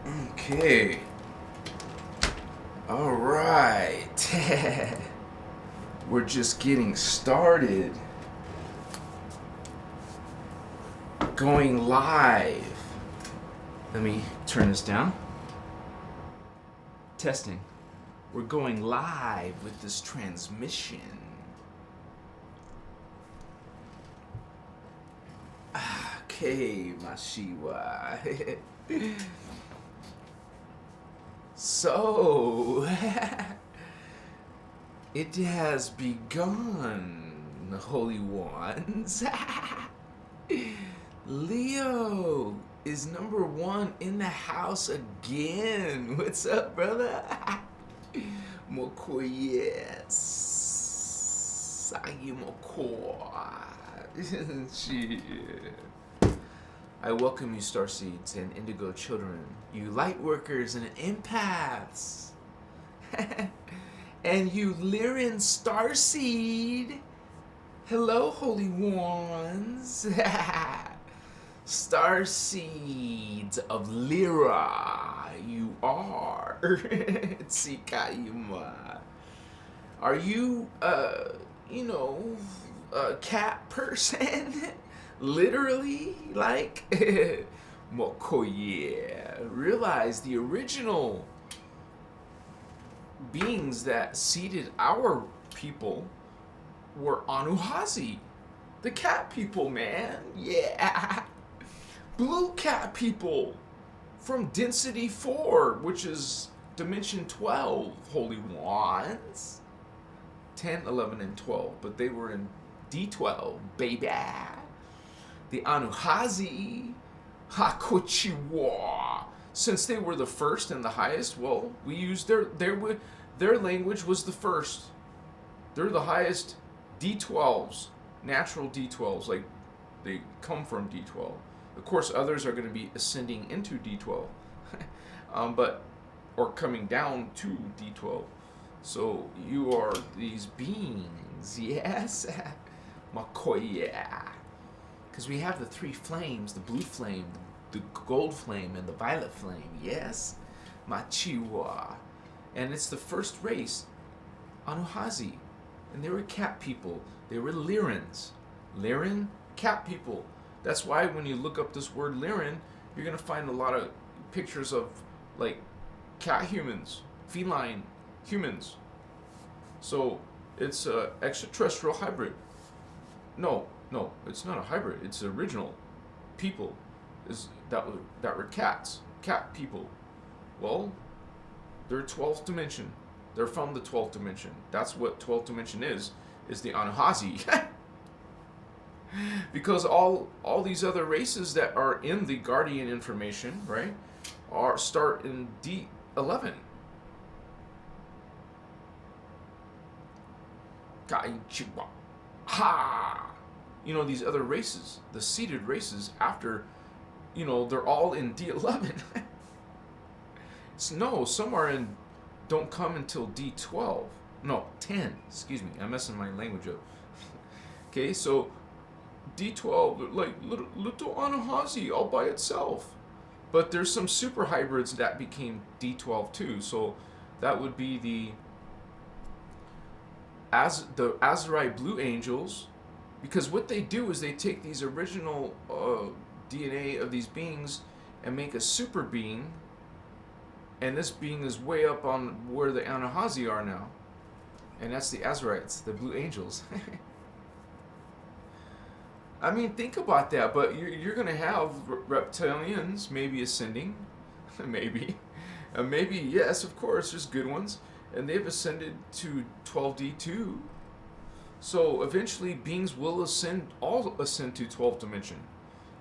Okay. All right. We're just getting started. Going live. Let me turn this down. Testing. We're going live with this transmission. Okay, Mashiwa. So, it has begun, the Holy Ones. Leo is number one in the house again. What's up, brother? Moko, yes. Sagi Moko. Shit. I welcome you, Starseeds and Indigo children, you light workers and empaths, and you Lyran Starseed. Hello, Holy Ones. Starseeds of Lyra, you are. Tsikayuma. Are you, a cat person? Literally, like, Mokoye. Realize the original beings that seeded our people were Anuhazi. The cat people, man. Yeah. Blue cat people from density 4, which is dimension 12, Holy Wands. 10, 11, and 12, but they were in D12, baby. The Anuhazi, Hakochiwa. Since they were the first and the highest, well, we used their language was the first. They're the highest D12s, natural D12s, like they come from D12. Of course, others are going to be ascending into D12, or coming down to D12. So you are these beings, yes, Makoya. Because we have the three flames, the blue flame, the gold flame, and the violet flame, yes? Machiwa. And it's the first race, Anuhazi. And they were cat people. They were Lyrans. Lyran, cat people. That's why when you look up this word Lyran, you're going to find a lot of pictures of, like, cat humans, feline humans. So, it's an extraterrestrial hybrid. No, it's not a hybrid. It's the original people that were cats, cat people. Well, they're 12th dimension. They're from the 12th dimension. That's what 12th dimension is the Anuhazi. Because all these other races that are in the Guardian information, right, start in D11. Gaichiwa. Ha! These other races, the seeded races after, they're all in D11. No, some are in, don't come until D12. No, 10. Excuse me, I'm messing my language up. Okay, so D12, like little Anuhazi all by itself. But there's some super hybrids that became D12 too. So that would be the Azerite Blue Angels. Because what they do is they take these original DNA of these beings and make a super being, and this being is way up on where the Anuhazi are now, and that's the Azerites, the Blue Angels. I mean, think about that. But you're gonna have reptilians maybe ascending, maybe yes, of course, there's good ones, and they've ascended to 12D2. So eventually beings will all ascend to 12th dimension.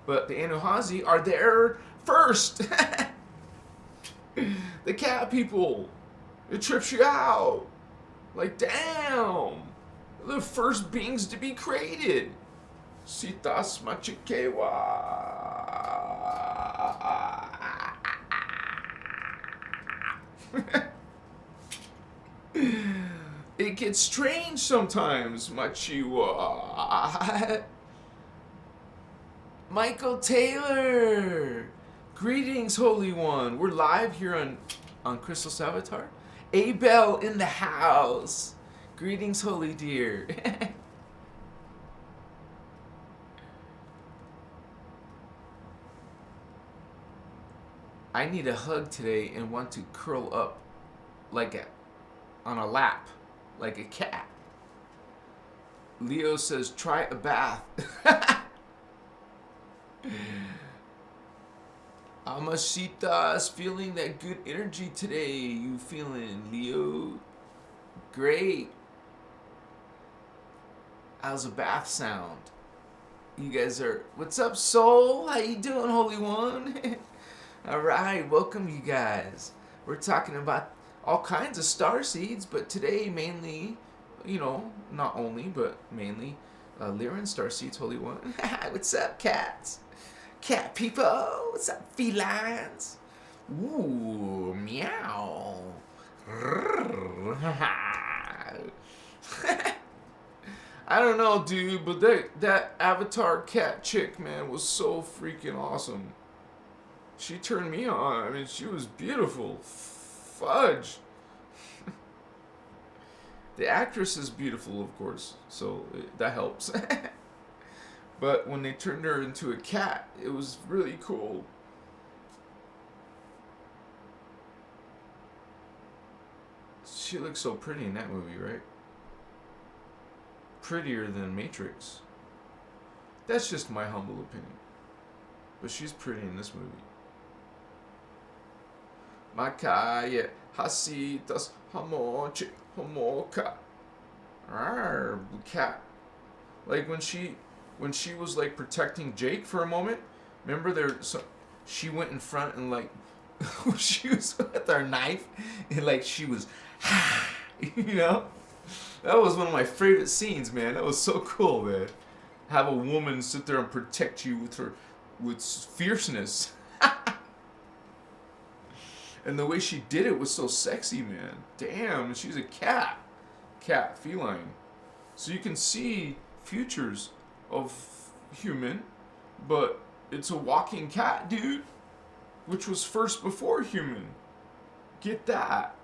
But the Anuhazi are there first. The cat people. It trips you out. Like, damn. The first beings to be created. Sitas Machikewa. It gets strange sometimes, Machiwa. Michael Taylor. Greetings, Holy One. We're live here on Crystal's Avatar. Abel in the house. Greetings, Holy Dear. I need a hug today and want to curl up on a lap, like a cat. Leo says, try a bath. Amashita's feeling that good energy today. You feeling, Leo? Great. How's a bath sound? You guys are... What's up, Soul? How you doing, Holy One? Alright, welcome you guys. We're talking about all kinds of starseeds, but today mainly, not only, but mainly, Lyran Starseeds, Holy One. What's up, cats? Cat people? What's up, felines? Ooh, meow. I don't know, dude, but that Avatar cat chick, man, was so freaking awesome. She turned me on. I mean, she was beautiful. Fudge. The actress is beautiful, of course, so that helps. But when they turned her into a cat, it was really cool. She looks so pretty in that movie, right? Prettier than Matrix. That's just my humble opinion. But she's pretty in this movie. Makaya hasitas hamochi homoka. Cat. Like when she was like protecting Jake for a moment. Remember she went in front and like she was with her knife and like she was That was one of my favorite scenes, man. That was so cool, man. Have a woman sit there and protect you with fierceness. And the way she did it was so sexy, man. Damn, she's a cat. Cat, feline. So you can see futures of human, but it's a walking cat, dude. Which was first before human. Get that.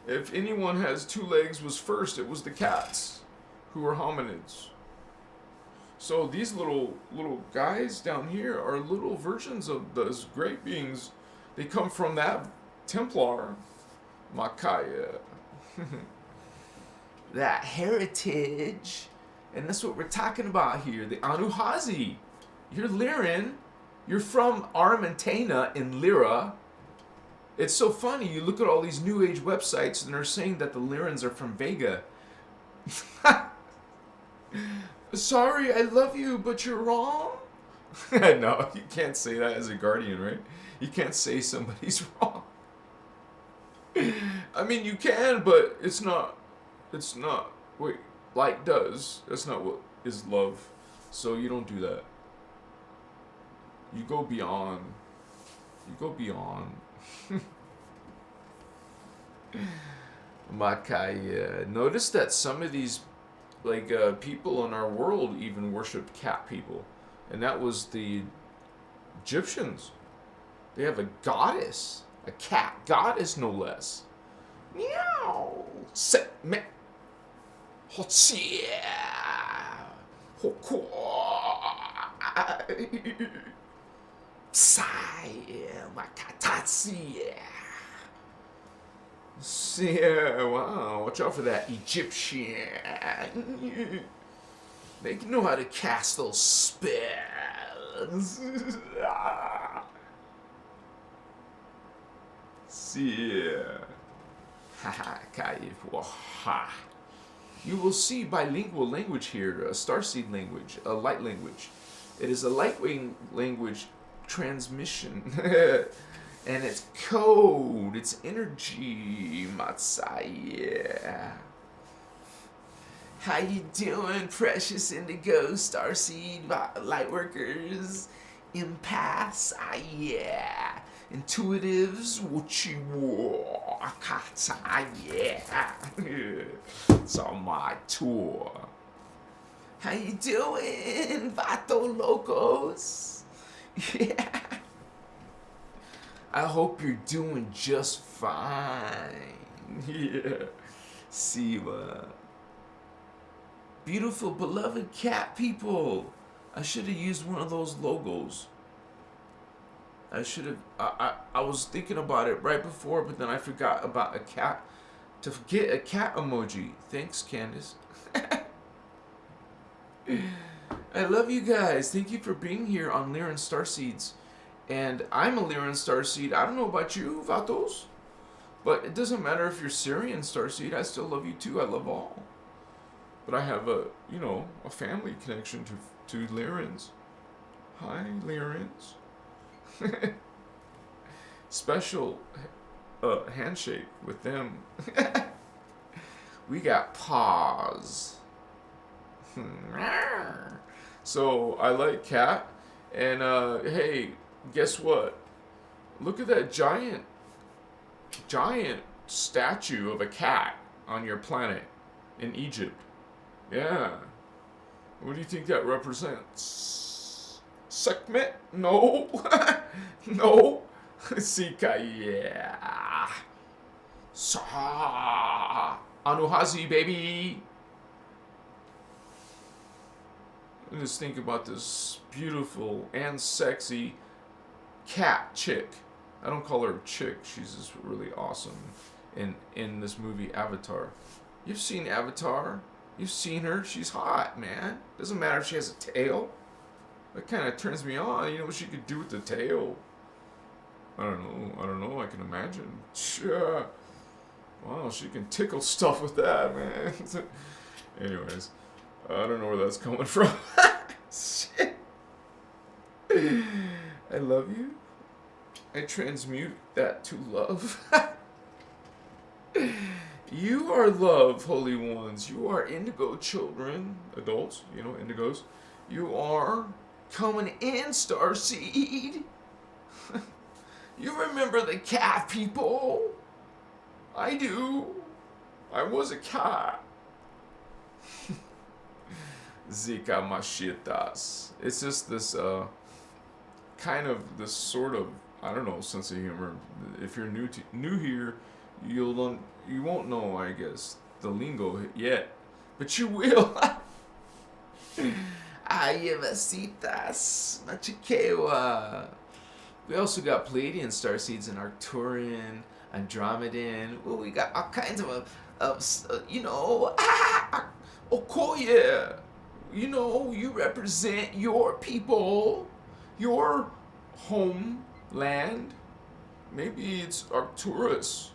If anyone has two legs was first, it was the cats, who were hominids. So these little guys down here are little versions of those great beings. They come from that Templar, Makaya. That heritage. And that's what we're talking about here. The Anuhazi. You're Lyran. You're from Armentana in Lyra. It's so funny. You look at all these New Age websites and they're saying that the Lyrans are from Vega. Sorry, I love you, but you're wrong. No, you can't say that as a guardian, right? You can't say somebody's wrong. I mean, you can, but it's not. Wait, light does. That's not what is love. So you don't do that. You go beyond. You go beyond. Makaya. Notice that some of these people in our world even worship cat people. And that was the Egyptians. They have a goddess. A cat goddess, no less. Meow. Set me. Hotsia. Hokwa. Psai. Makatatsia. Yeah, wow, watch out for that Egyptian. They know how to cast those spells. Yeah. Haha, Kaif. You will see bilingual language here, a starseed language, a light language. It is a lightweight language transmission. And it's code, it's energy, Matsaya. How you doing, precious indigo, starseed, lightworkers, empaths, yeah. Intuitives, yeah. It's on my tour. How you doing, Vato Locos? Yeah. I hope you're doing just fine. Yeah. Siva. Beautiful, beloved cat people. I should have used one of those logos. I should have. I was thinking about it right before, but then I forgot about a cat. To get a cat emoji. Thanks, Candace. I love you guys. Thank you for being here on Lyran Starseeds. And I'm a Lyran Starseed. I don't know about you, Vatos. But it doesn't matter if you're Syrian Starseed. I still love you too. I love all. But I have a, a family connection to Lyrans. Hi, Lyrans. Special handshake with them. We got paws. So I like cat, and hey, guess what? Look at that giant statue of a cat on your planet in Egypt. Yeah. What do you think that represents? Sekhmet? No. No. Sika, yeah. Sa. Anuhazi, baby. Just think about this beautiful and sexy cat chick. I don't call her a chick. She's just really awesome in this movie Avatar. You've seen Avatar. You've seen her. She's hot, man. Doesn't matter if she has a tail. That kind of turns me on. You know what she could do with the tail? I don't know. I can imagine. Yeah. Wow, she can tickle stuff with that, man. Anyways, I don't know where that's coming from. Shit. I love you. I transmute that to love. You are love, holy ones. You are indigo children, adults, indigos. You are coming in, Starseed. You remember the cat people? I do. I was a cat. Zika Mashitas. It's just this kind of this sort of, I don't know, sense of humor. If you're new here, you won't know, I guess, the lingo yet, but you will. Ayevasitas Machikewa. We also got Pleiadian starseeds and Arcturian, Andromedan. Well, we got all kinds of Okoye. You represent your people, your homeland. Maybe it's Arcturus.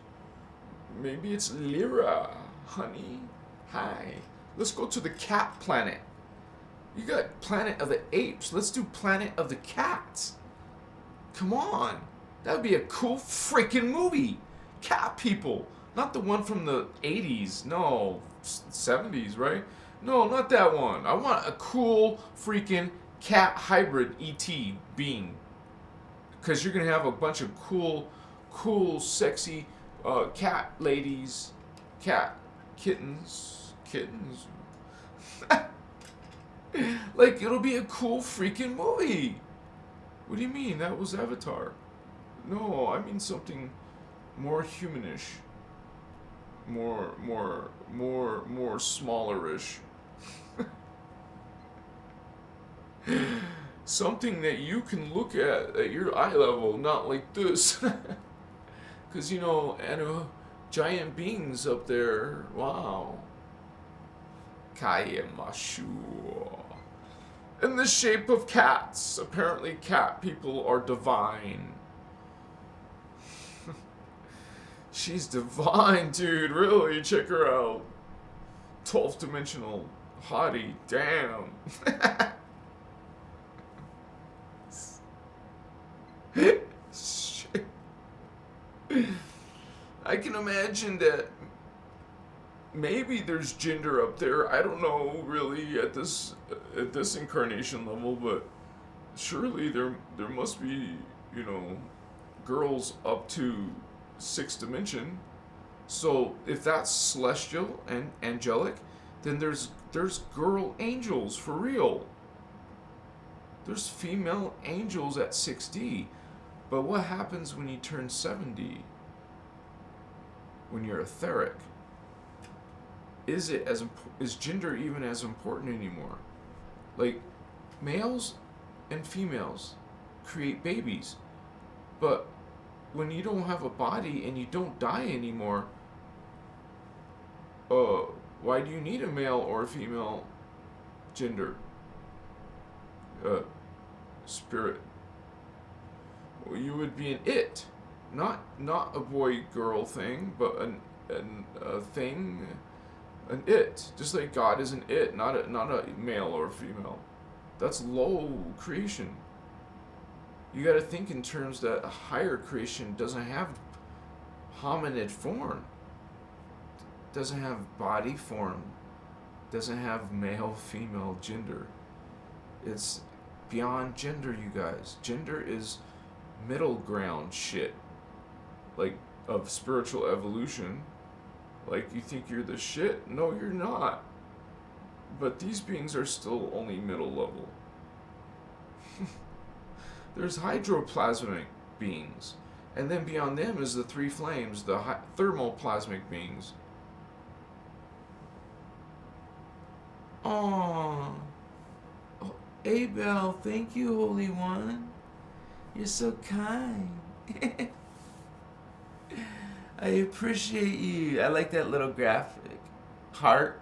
Maybe it's Lyra, honey. Hi. Let's go to the cat planet. You got Planet of the Apes. Let's do Planet of the Cats. Come on. That would be a cool freaking movie. Cat people. Not the one from the 80s. No, 70s, right? No, not that one. I want a cool freaking cat hybrid ET being. Because you're going to have a bunch of cool, sexy cat ladies, kittens. Like, it'll be a cool freaking movie. What do you mean? That was Avatar. No, I mean something more humanish. More smallerish. Something that you can look at your eye level, not like this. Because, giant beings up there. Wow. Kaya Mashu. In the shape of cats. Apparently cat people are divine. She's divine, dude. Really? Check her out. 12th dimensional hottie. Damn. Shit. I can imagine that maybe there's gender up there. I don't know really at this incarnation level, but surely there must be, girls up to 6th dimension. So if that's celestial and angelic, then there's girl angels for real. There's female angels at 6D. But what happens when you turn 70? When you're etheric? Is gender even as important anymore? Like, males and females create babies, but when you don't have a body and you don't die anymore, why do you need a male or a female gender? Spirit. Well, you would be an it, not a boy-girl thing, but a thing, an it. Just like God is an it, not a male or a female. That's low creation. You got to think in terms that a higher creation doesn't have hominid form, doesn't have body form, doesn't have male, female gender. It's beyond gender, you guys. Gender is middle ground shit, like of spiritual evolution. Like, you think you're the shit? No, you're not. But these beings are still only middle level. There's hydroplasmic beings, and then beyond them is the three flames, the thermoplasmic beings. Aww. Oh, Abel, thank you, Holy One. You're so kind. I appreciate you. I like that little graphic. Heart.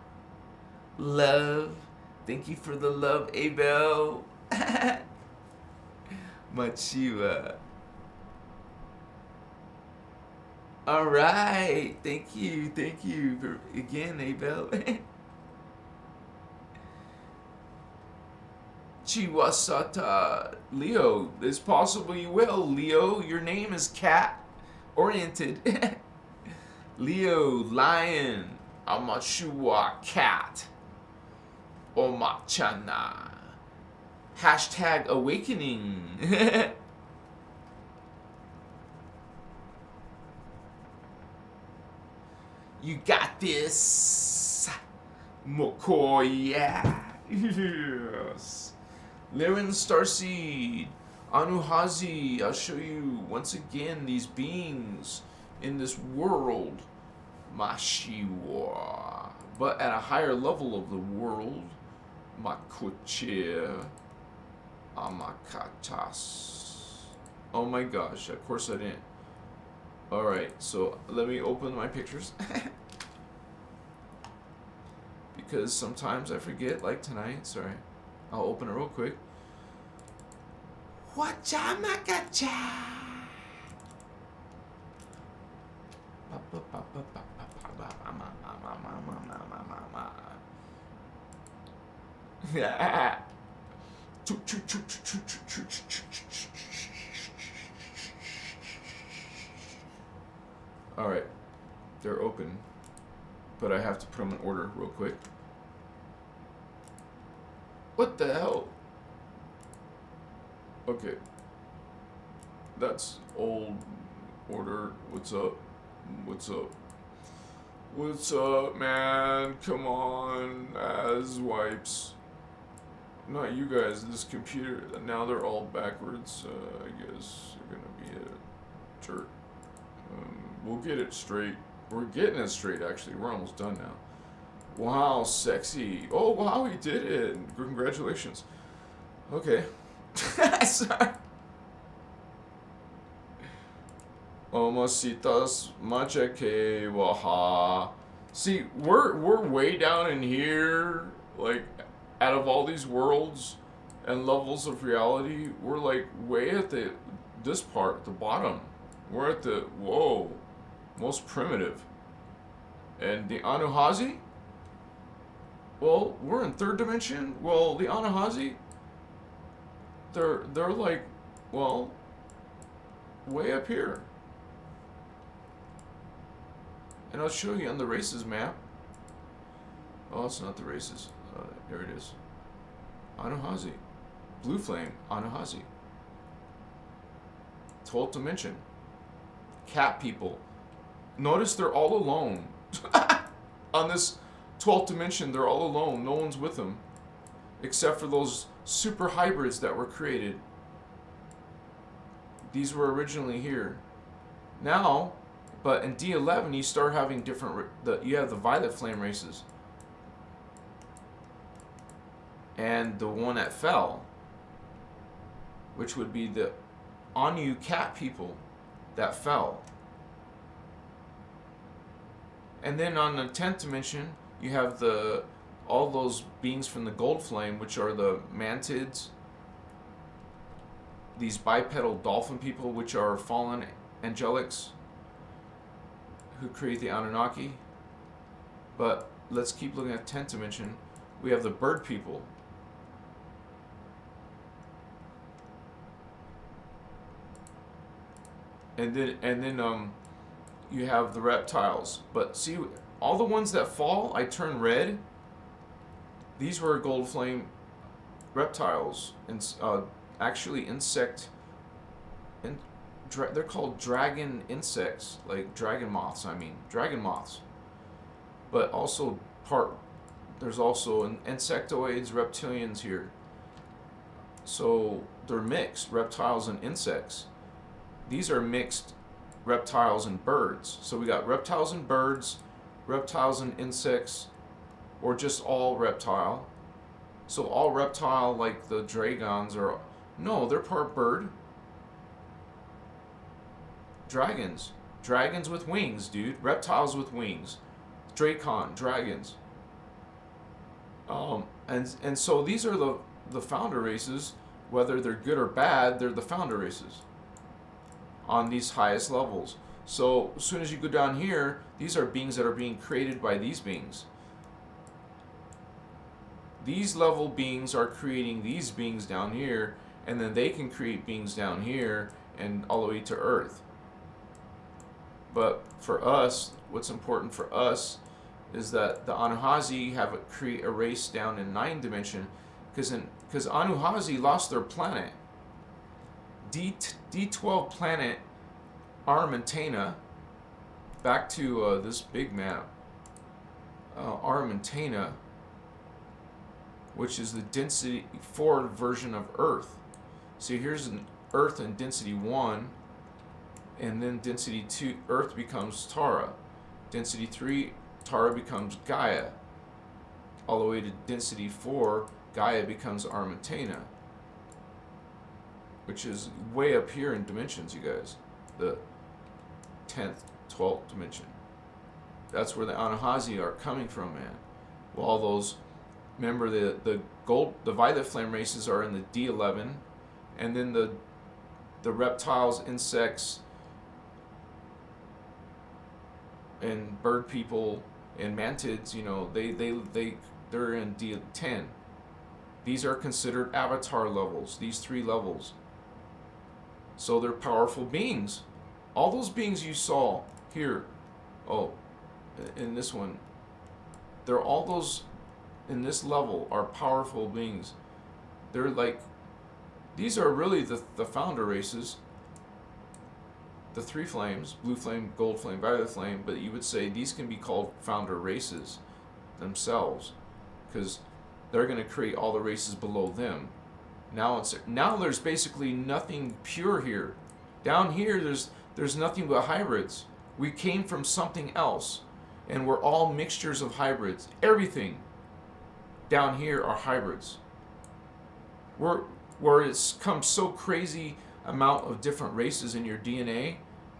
Love. Thank you for the love, Abel. Machiwa. Alright. Thank you for, again, Abel. Chiwasata. Leo, it's possible you will. Leo, your name is cat oriented. Leo, lion. Amachua, cat. Omachana. Hashtag awakening. You got this. Mokoya. Yes. Lyran Starseed. Anuhazi. I'll show you once again these beings in this world. Mashiwa. But at a higher level of the world. Makuche. Amakatas. Oh my gosh, of course I didn't. Alright, so let me open my pictures. Because sometimes I forget, like tonight. Sorry. I'll open it real quick. Wachamakacha. Yeah. Alright, they're open, but I have to put them in order real quick. What the hell? Okay, that's old order. What's up? What's up? What's up, man? Come on, as wipes. Not you guys, this computer. Now they're all backwards. I guess they're gonna be a jerk. We'll get it straight. We're getting it straight, actually. We're almost done now. Wow, sexy. Oh, wow, he did it. Congratulations. Okay. Sorry. Omasitas machake waha. See, we're way down in here, like, out of all these worlds and levels of reality, we're like way at this part, the bottom. We're at the, whoa, most primitive. And the Anuhazi? Well, we're in third dimension. Well, the Anuhazi, they're like, well, way up here. And I'll show you on the races map. Oh, it's not the races. There it is. Anuhazi. Blue flame, Anuhazi. 12th dimension. Cat people. Notice they're all alone. On this 12th dimension, they're all alone. No one's with them. Except for those super hybrids that were created. These were originally here. Now, but in D11 you start having different. You have the violet flame races, and the one that fell, which would be the Anu cat people that fell. And then on the 10th dimension, you have all those beings from the gold flame, which are the mantids, these bipedal dolphin people, which are fallen angelics who create the Anunnaki. But let's keep looking at 10th dimension. We have the bird people. And then you have the reptiles. But see, all the ones that fall, I turn red. These were gold flame reptiles, and actually insect. And they're called dragon insects, like dragon moths. I mean, dragon moths. But also there's also insectoids, reptilians here. So they're mixed reptiles and insects. These are mixed reptiles and birds. So we got reptiles and birds, reptiles and insects, or just all reptile. So all reptile, like the dragons, are no, they're part bird. Dragons with wings, dude. Reptiles with wings. Dragons. And so these are the founder races. Whether they're good or bad, they're the founder races on these highest levels. So as soon as you go down here, these are beings that are being created by these beings. These level beings are creating these beings down here, and then they can create beings down here and all the way to Earth. But for us, what's important for us is that the Anuhazi have create a race down in 9th dimension, because Anuhazi lost their planet. D12 planet Armentana, back to this big map, Armentana, which is the density 4 version of Earth. So here's an Earth in density 1, and then density 2, Earth becomes Tara. Density 3, Tara becomes Gaia. All the way to density 4, Gaia becomes Armentana, which is way up here in dimensions, you guys. The 10th, 12th dimension. That's where the Anuhazi are coming from, man. Well, all those, remember the violet flame races are in the D11, and then the reptiles, insects, and bird people and mantids, you know, they're in D10. These are considered avatar levels, these 3 levels. So they're powerful beings. All those beings you saw here, in this one, they're all those in this level are powerful beings. They're like, these are really the founder races. The 3 flames, blue flame, gold flame, violet flame, but you would say these can be called founder races themselves, because they're going to create all the races below them. Now there's basically nothing pure here. Down here there's nothing but hybrids. We came from something else, and we're all mixtures of hybrids. Everything down here are hybrids. Where it's come so crazy amount of different races in your DNA,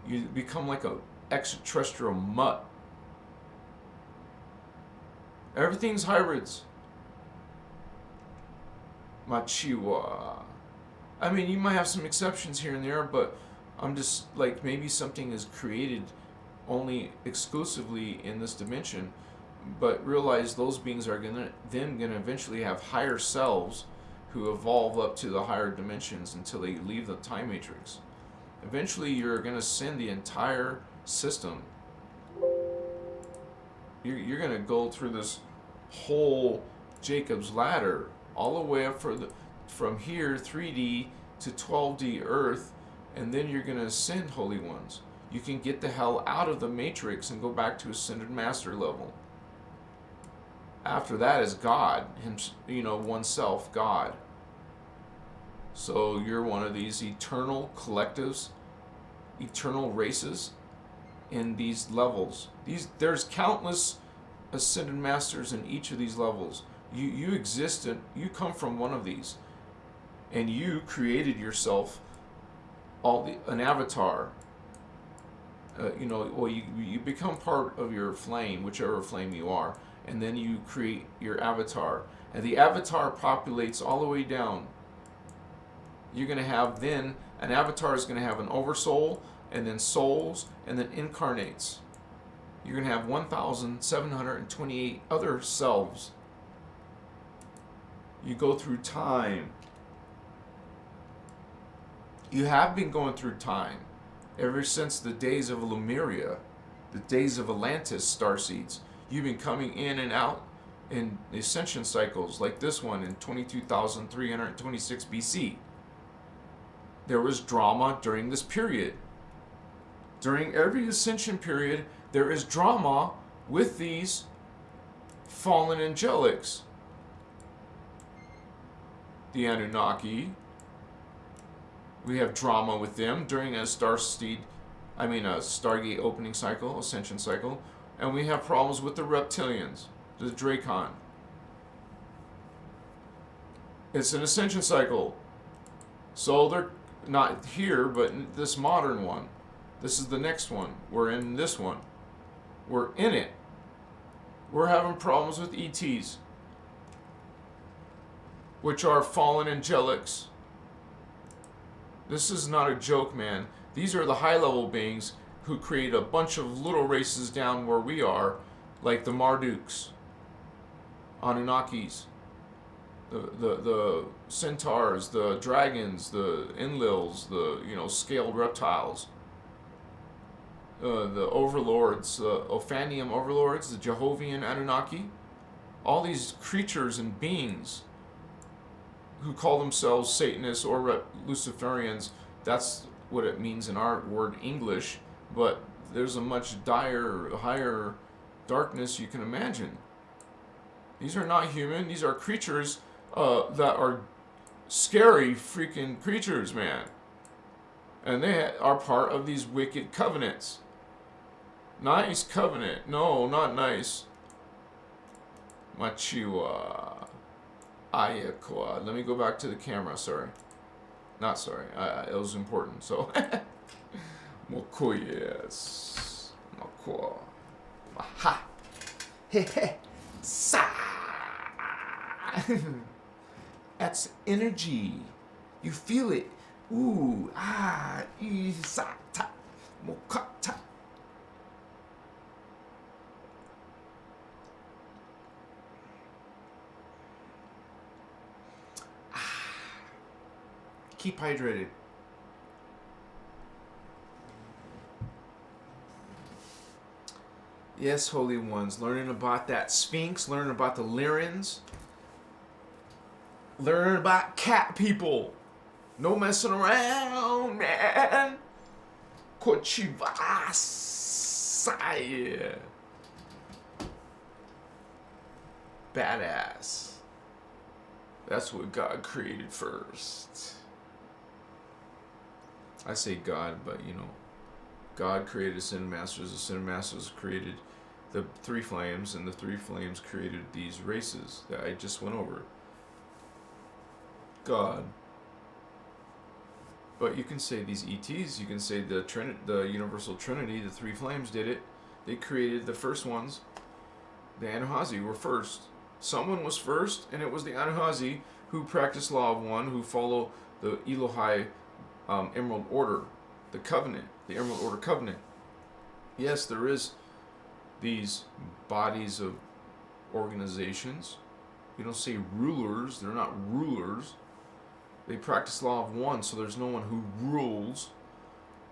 you become like a extraterrestrial mutt. Everything's hybrids. Machiwa. I mean, you might have some exceptions here and there, but I'm just like, maybe something is created only exclusively in this dimension, but realize those beings are gonna eventually have higher selves who evolve up to the higher dimensions until they leave the time matrix. Eventually you're gonna send the entire system. You're gonna go through this whole Jacob's ladder all the way up from here 3D to 12D Earth, and then you're gonna ascend, holy ones. You can get the hell out of the matrix and go back to ascended master level. After that is God, oneself, God. So you're one of these eternal collectives, eternal races in these levels. There's countless ascended masters in each of these levels. You exist and you come from one of these, and you created yourself an avatar. You become part of your flame, whichever flame you are, and then you create your avatar, and the avatar populates all the way down. You're going to have then an avatar is going to have an oversoul, and then souls, and then incarnates. You're going to have 1,728 other selves. You go through time. You have been going through time ever since the days of Lemuria, the days of Atlantis starseeds. You've been coming in and out in the Ascension cycles, like this one in 22,326 BC. There was drama during this period. During every Ascension period, there is drama with these fallen angelics. The Anunnaki, we have drama with them during a Stargate opening cycle, Ascension cycle, and we have problems with the reptilians, the Dracon. It's an Ascension cycle, so they're not here, but in this modern one. This is the next one. We're in this one. We're in it. We're having problems with ETs, which are fallen angelics. This is not a joke, man. These are the high-level beings who create a bunch of little races down where we are, like the Marduks, Anunnakis, the centaurs, the dragons, the Enlils, the scaled reptiles, the overlords, the Ophanium overlords, the Jehovian Anunnaki, all these creatures and beings who call themselves Satanists or Luciferians. That's what it means in our word English, but there's a much higher darkness you can imagine. These are not human. These are creatures that are scary freaking creatures, man. And they are part of these wicked covenants. Nice covenant. No, not nice. Machiwa. Ayakwa. Let me go back to the camera, sorry. Not sorry. It was important, so. Mokoyes. Makwa. Aha. Hehe. Sa. That's energy. You feel it. Ooh. Ah. Isa. Ta. Mokata. Keep hydrated. Yes, holy ones, learning about that Sphinx, learning about the Lyrans, learning about cat people. No messing around, man. Kochivasaya. Badass. That's what God created first. I say God, but God created Ascended Masters. Ascended Masters created the three flames, and the three flames created these races that I just went over. God. But you can say these ETs, you can say the Universal Trinity, the three flames did it. They created the first ones. The Anunnaki were first. Someone was first, and it was the Anunnaki who practiced Law of One, who follow the Elohai Emerald Order, the Covenant, the Emerald Order Covenant. Yes, there is these bodies of organizations. You don't say rulers, they're not rulers. They practice Law of One, so there's no one who rules,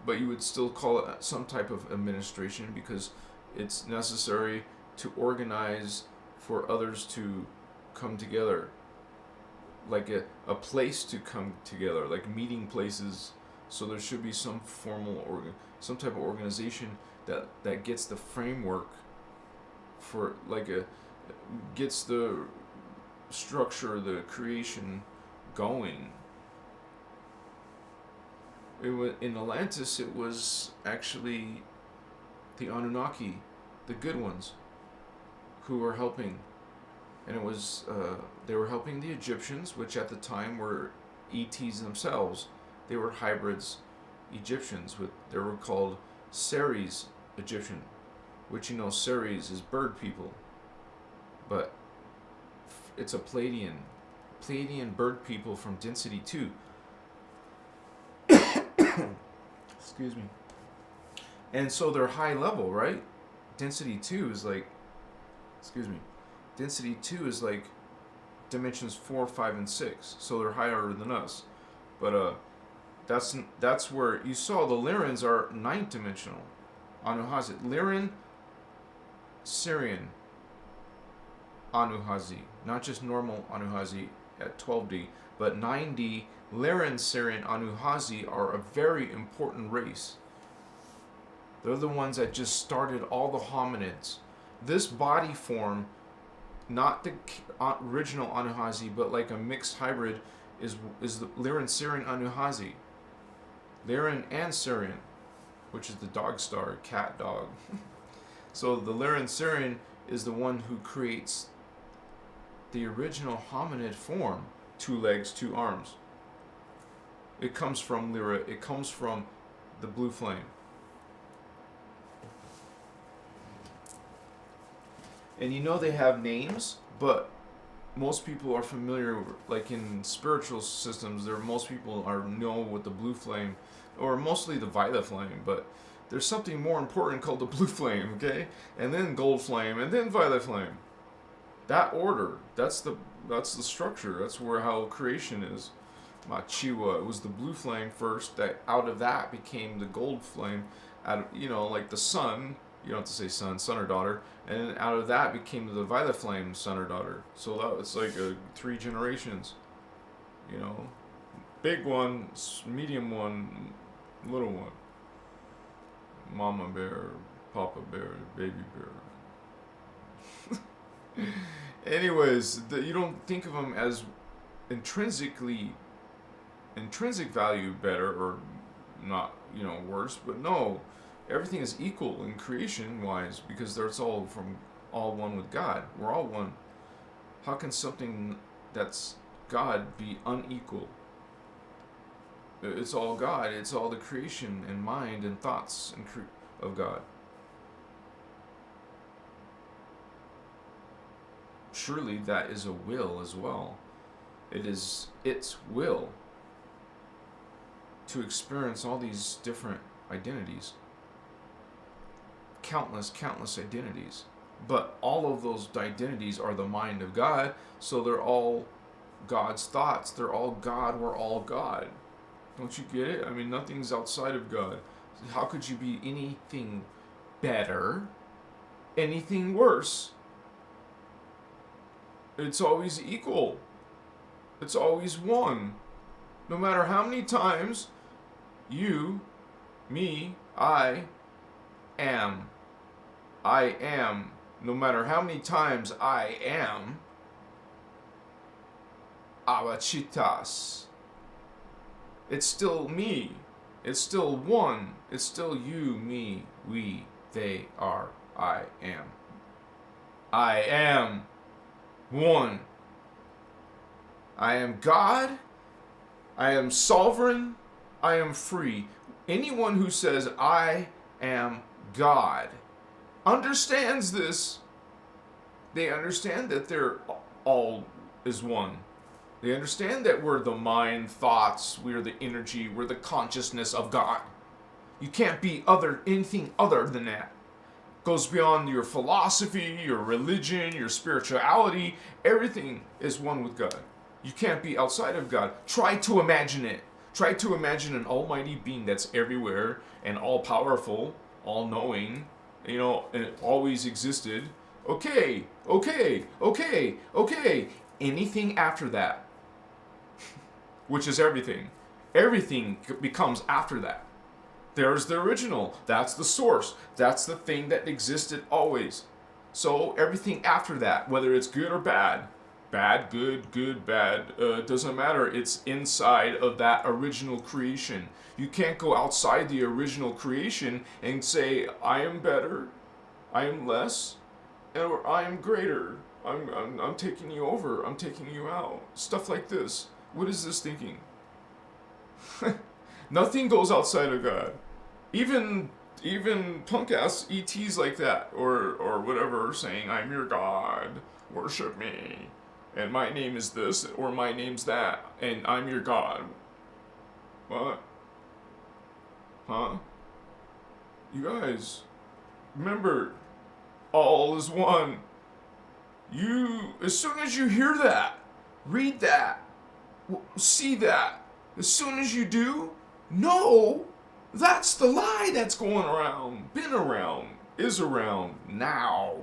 but you would still call it some type of administration because it's necessary to organize for others to come together. Like a place to come together, like meeting places. So there should be some some type of organization that gets the framework for gets the structure, the creation going. in Atlantis, it was actually the Anunnaki, the good ones, who were helping. And it was, they were helping the Egyptians, which at the time were ETs themselves. They were hybrids Egyptians. They were called Ceres Egyptian, which, you know, Ceres is bird people. But it's a Pleiadian bird people from density 2. Excuse me. And so they're high level, right? Density 2 is like, Density 2 is like dimensions 4, 5, and 6. So they're higher than us. But that's where you saw the Lyrans are 9th dimensional. Anuhazi. Lyran Syrian Anuhazi. Not just normal Anuhazi at 12D, but 9D Lyran Syrian Anuhazi are a very important race. They're the ones that just started all the hominids. This body form, not the original Anuhazi, but like a mixed hybrid, is the Lyran Syrian Anuhazi. Lyran and Syrian, which is the dog star, cat dog. So the Lyran Syrian is the one who creates the original hominid form, 2 legs, 2 arms. It comes from Lyra. It comes from the blue flame. And you know they have names, but most people are familiar, like in spiritual systems, most people know with the blue flame, or mostly the violet flame, but there's something more important called the blue flame, okay? And then gold flame, and then violet flame. That order, that's the structure. That's how creation is. Machiwa, it was the blue flame first, that out of that became the gold flame, like the sun. You don't have to say son or daughter. And then out of that became the violet flame, son or daughter. So that it's like 3 generations. You know, big one, medium one, little one. Mama bear, Papa bear, baby bear. Anyways, you don't think of them as intrinsic value better or not, worse, but no. Everything is equal in creation-wise because it's all one with God. We're all one. How can something that's God be unequal? It's all God. It's all the creation and mind and thoughts of God. Surely that is a will as well. It is its will to experience all these different identities. Countless identities. But all of those identities are the mind of God, so they're all God's thoughts. They're all God. We're all God. Don't you get it? I mean, nothing's outside of God. How could you be anything better, anything worse? It's always equal. It's always one. No matter how many times you, me, I am. No matter how many times I am, avachitas. It's still me. It's still one. It's still you, me, we, they, are, I am. I am one. I am God. I am sovereign. I am free. Anyone who says I am God understands this. They understand that they're all is one. They understand that we're the mind, thoughts, we're the energy, we're the consciousness of God. You can't be anything other than that. Goes beyond your philosophy, your religion, your spirituality. Everything is one with God. You can't be outside of God. Try to imagine it. Try to imagine an almighty being that's everywhere and all-powerful, all-knowing, and always existed. Okay. Anything after that, which is everything. Everything becomes after that. There's the original. That's the source. That's the thing that existed always. So everything after that, whether it's good or bad, bad, good, bad. Doesn't matter. It's inside of that original creation. You can't go outside the original creation and say, I am better, I am less, or I am greater. I'm taking you over. I'm taking you out. Stuff like this. What is this thinking? Nothing goes outside of God. Even punk ass ETs like that, or whatever, saying I'm your God, worship me, and my name is this, or my name's that, and I'm your God. What? Huh? You guys, remember, all is one. As soon as you hear that, read that, see that, as soon as you do, know that's the lie that's going around, been around, is around now.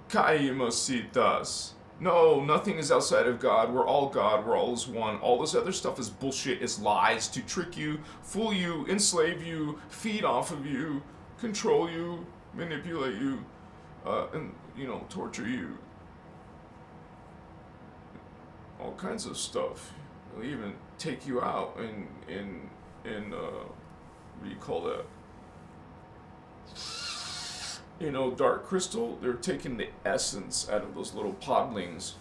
Kaimositas. No, nothing is outside of God. We're all God. We're all as one. All this other stuff is bullshit. It's lies to trick you, fool you, enslave you, feed off of you, control you, manipulate you, and, torture you. All kinds of stuff. They'll even take you out in what do you call that? Dark crystal, they're taking the essence out of those little podlings.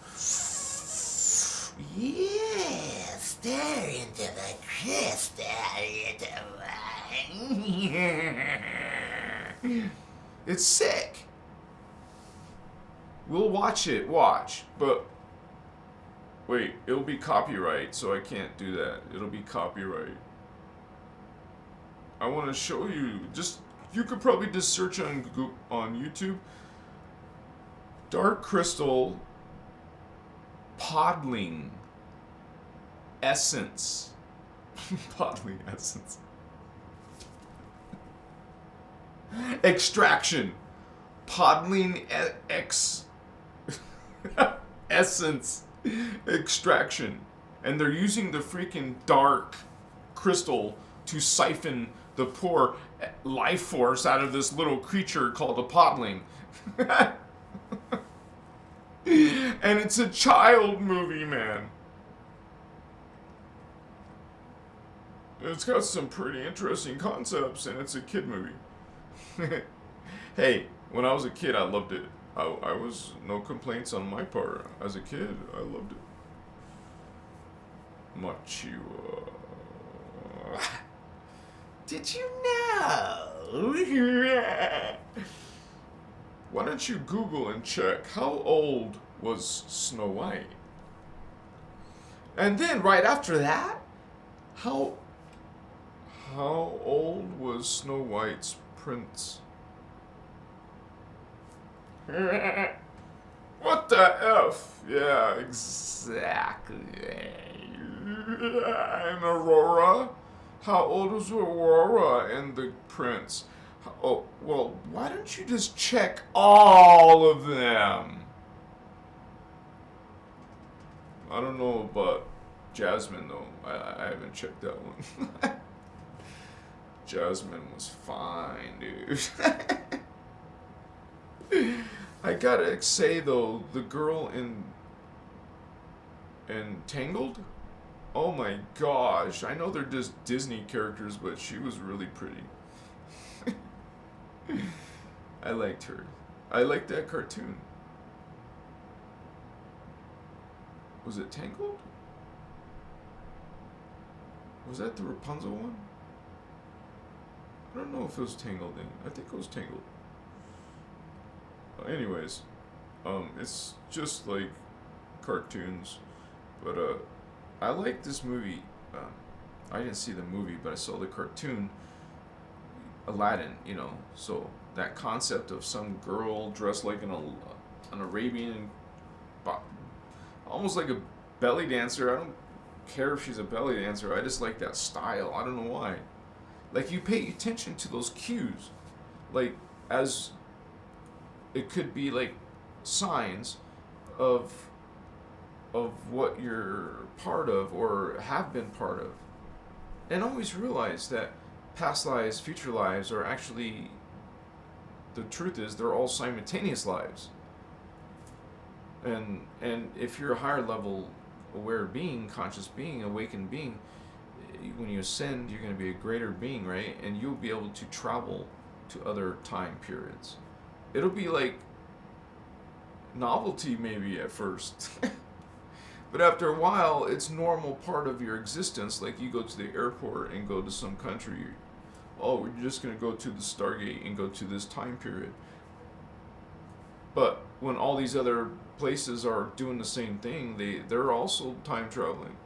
Yes, stare into the crystal. It's sick. We'll watch, but wait, it'll be copyright, so I can't do that. It'll be copyright. I want to show you, you could probably just search on YouTube, Dark Crystal Podling Essence. Podling Essence. Extraction. Podling Essence. Extraction. And they're using the freaking dark crystal to siphon the poor life force out of this little creature called a podling. And it's a child movie, man. It's got some pretty interesting concepts, and it's a kid movie. Hey, when I was a kid, I loved it. I was no complaints on my part. As a kid, I loved it. Mature. Did you know? Why don't you Google and check how old was Snow White? And then right after that, how old was Snow White's prince? What the F? Yeah, exactly. And Aurora? How old was Aurora and the prince? Oh, well, why don't you just check all of them? I don't know about Jasmine, though. I haven't checked that one. Jasmine was fine, dude. I gotta say, though, the girl in Tangled? Oh my gosh. I know they're just Disney characters, but she was really pretty. I liked her. I liked that cartoon. Was it Tangled? Was that the Rapunzel one? I don't know if it was Tangled in. I think it was Tangled. Anyways, it's just like cartoons, but I like this movie. I didn't see the movie, but I saw the cartoon, Aladdin. So that concept of some girl dressed like an Arabian, almost like a belly dancer. I don't care if she's a belly dancer. I just like that style. I don't know why. Like, you pay attention to those cues, like, as it could be like signs of what you're part of or have been part of. And always realize that past lives, future lives are actually, the truth is, they're all simultaneous lives. And if you're a higher level aware being, conscious being, awakened being, when you ascend, you're going to be a greater being, right? And you'll be able to travel to other time periods. It'll be like novelty maybe at first. But after a while, it's normal part of your existence. Like you go to the airport and go to some country. Oh, we're just going to go to the Stargate and go to this time period. But when all these other places are doing the same thing, they're also time traveling.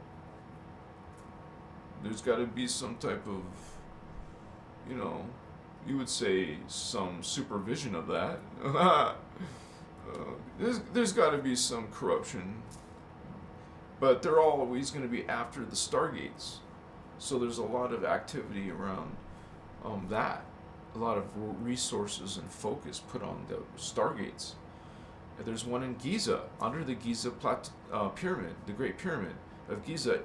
There's got to be some type of, you would say some supervision of that. There's got to be some corruption. But they're always going to be after the Stargates. So there's a lot of activity around that. A lot of resources and focus put on the Stargates. There's one in Giza, under the Giza pyramid, the Great Pyramid of Giza,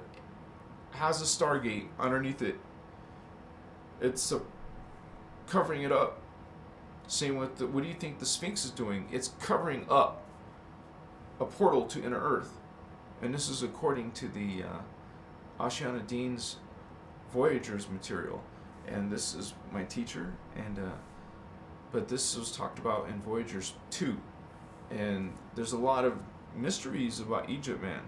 has a Stargate underneath it. It's covering it up. Same with what do you think the Sphinx is doing? It's covering up a portal to Inner Earth. And this is according to the Ashana Dean's Voyagers material. And this is my teacher, but this was talked about in Voyagers 2. And there's a lot of mysteries about Egypt, man.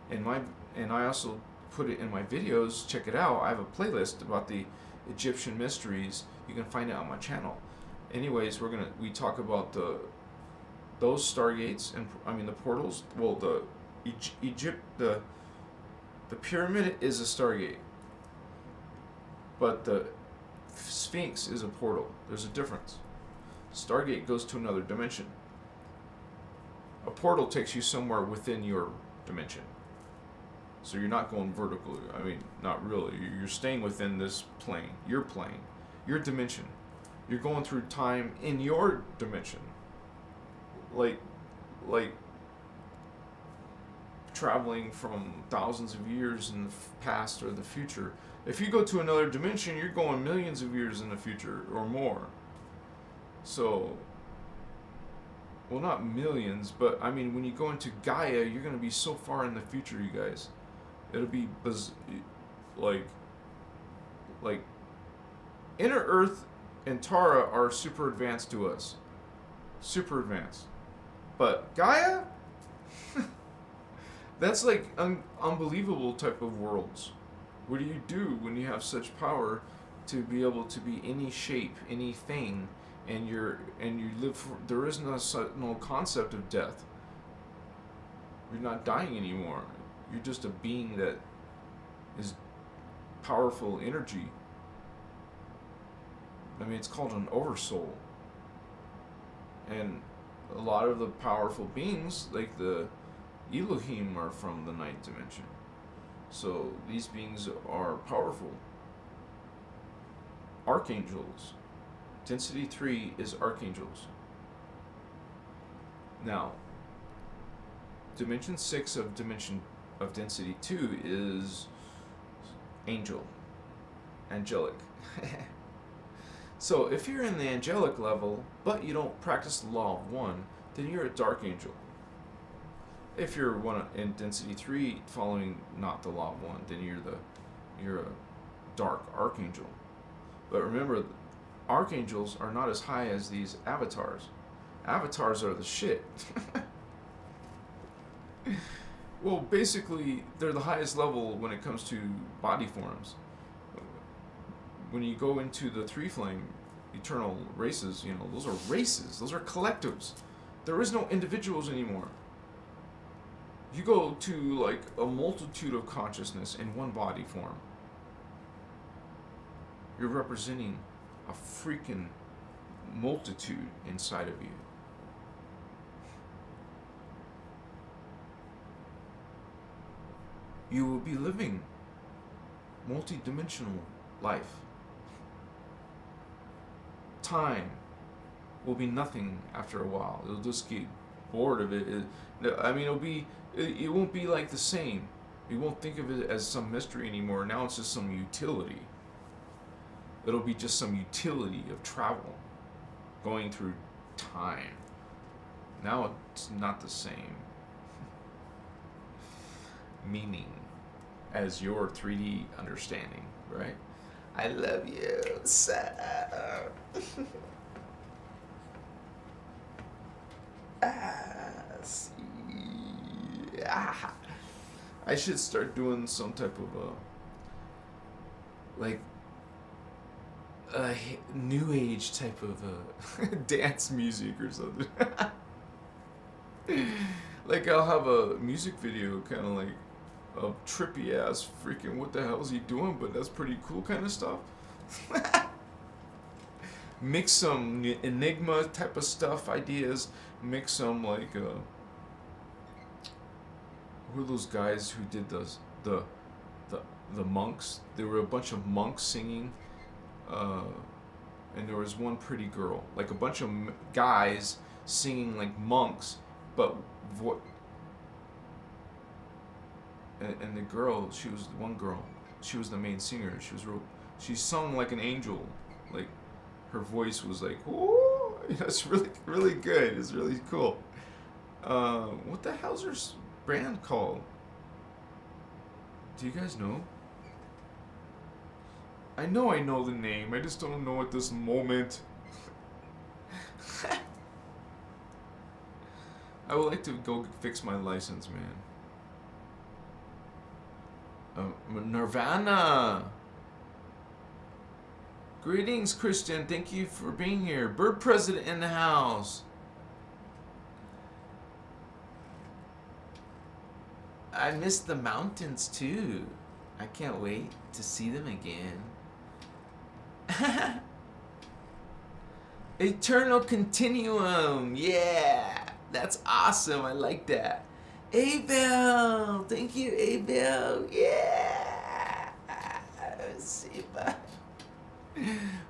And I also put it in my videos. Check it out. I have a playlist about the Egyptian mysteries. You can find it on my channel. Anyways, we talk about those Stargates and the portals. Well, the pyramid is a Stargate, but the Sphinx is a portal. There's a difference. Stargate goes to another dimension. A portal takes you somewhere within your dimension. So you're not going vertically. Not really. You're staying within this plane, your dimension. You're going through time in your dimension. Like traveling from thousands of years in the past or the future. If you go to another dimension, you're going millions of years in the future or more. So, well, not millions, but when you go into Gaia, you're going to be so far in the future, you guys. It'll be like Inner Earth and Tara are super advanced to us. Super advanced. But Gaia? That's like unbelievable type of worlds. What do you do when you have such power to be able to be any shape, anything, and you live there is no concept of death. You're not dying anymore. You're just a being that is powerful energy. It's called an oversoul. And a lot of the powerful beings, like the Elohim, are from the ninth dimension. So these beings are powerful. Archangels. Density 3 is archangels. Now, dimension 6 of density 2 is angelic. So if you're in the angelic level, but you don't practice the law of one, then you're a dark angel. If you're one in density 3, following not the law of one, then you're a dark archangel. But remember, archangels are not as high as these avatars. Avatars are the shit. Well, basically, they're the highest level when it comes to body forms. When you go into the three flame eternal races, those are races. Those are collectives. There is no individuals anymore. You go to like a multitude of consciousness in one body form. You're representing a freaking multitude inside of you. You will be living multi-dimensional life. Time will be nothing after a while. You'll just get bored of it. It won't be like the same. You won't think of it as some mystery anymore. Now it's just some utility. It'll be just some utility of travel, going through time. Now it's not the same. meaning as your 3D understanding, right? I love you, sir. I should start doing some type of like a new age type of dance music or something. Like I'll have a music video kind of like a trippy ass freaking what the hell is he doing, but that's pretty cool kind of stuff. Mix some enigma type of stuff ideas, mix some like who are those guys who did the monks? There were a bunch of monks singing, and there was one pretty girl, like a bunch of guys singing like monks, but and the girl, she was one girl, she was the main singer. She sung like an angel, like her voice was like, whoa, it's really really good. It's really cool. What the hell's her brand called? Do you guys know? I know the name. I just don't know at this moment. I would like to go fix my license, man. Nirvana. Greetings, Christian. Thank you for being here. Bird President in the house. I miss the mountains too. I can't wait to see them again. Eternal Continuum. Yeah, that's awesome. I like that. Abel. Thank you, Abel. Yeah. Siba.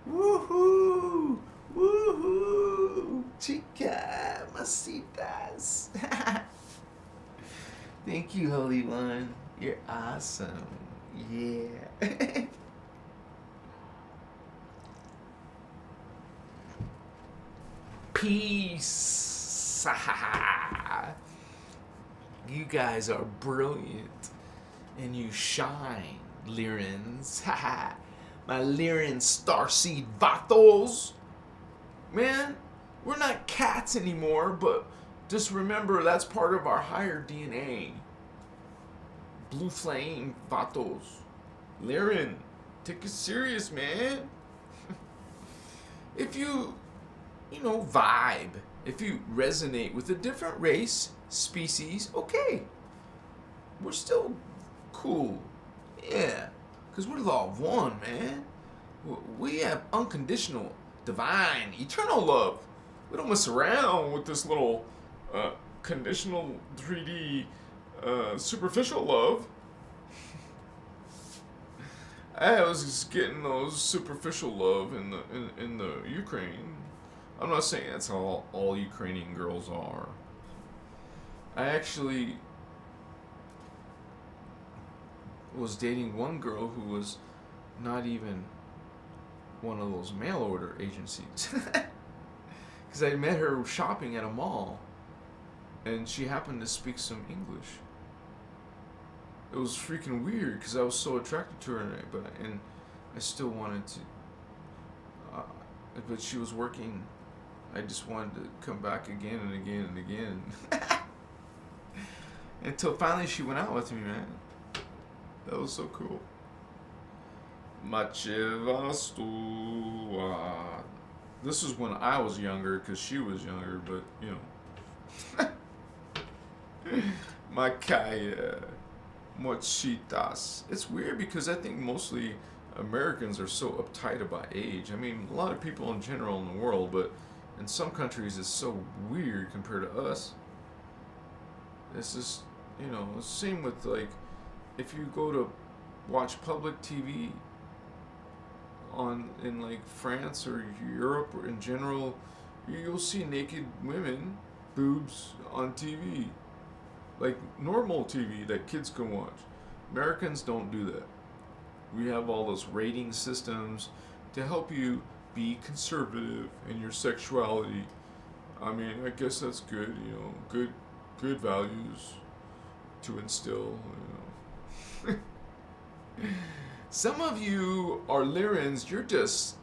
Woohoo. Woohoo. Chica. Masitas. Thank you, Holy One. You're awesome. Yeah. Peace. You guys are brilliant. And you shine, Lyrans. My Lyran Starseed vatos. Man, we're not cats anymore, but just remember that's part of our higher DNA. Blue flame vatos. Lyran, take it serious, man. If you vibe, if you resonate with a different race, species, okay. We're still cool. Yeah. Because we're law of one, man. We have unconditional, divine, eternal love. We don't mess around with this little conditional 3D superficial love. I was just getting those superficial love in the Ukraine. I'm not saying that's how all Ukrainian girls are. I actually was dating one girl who was not even one of those mail order agencies. Because I met her shopping at a mall, and she happened to speak some English. It was freaking weird because I was so attracted to her, and I still wanted to. But she was working. I just wanted to come back again and again and again. Until finally she went out with me, man. That was so cool. Machevastu. This was when I was younger, because she was younger, but, Makaya. Mochitas. It's weird because I think mostly Americans are so uptight about age. I mean, a lot of people in general in the world, but in some countries it's so weird compared to us. It's just, same with, like, if you go to watch public TV in like France or Europe or in general, you'll see naked women, boobs on TV. Like normal TV that kids can watch. Americans don't do that. We have all those rating systems to help you be conservative in your sexuality. I mean, I guess that's good, good values to instill, Some of you are Lyrans. You're just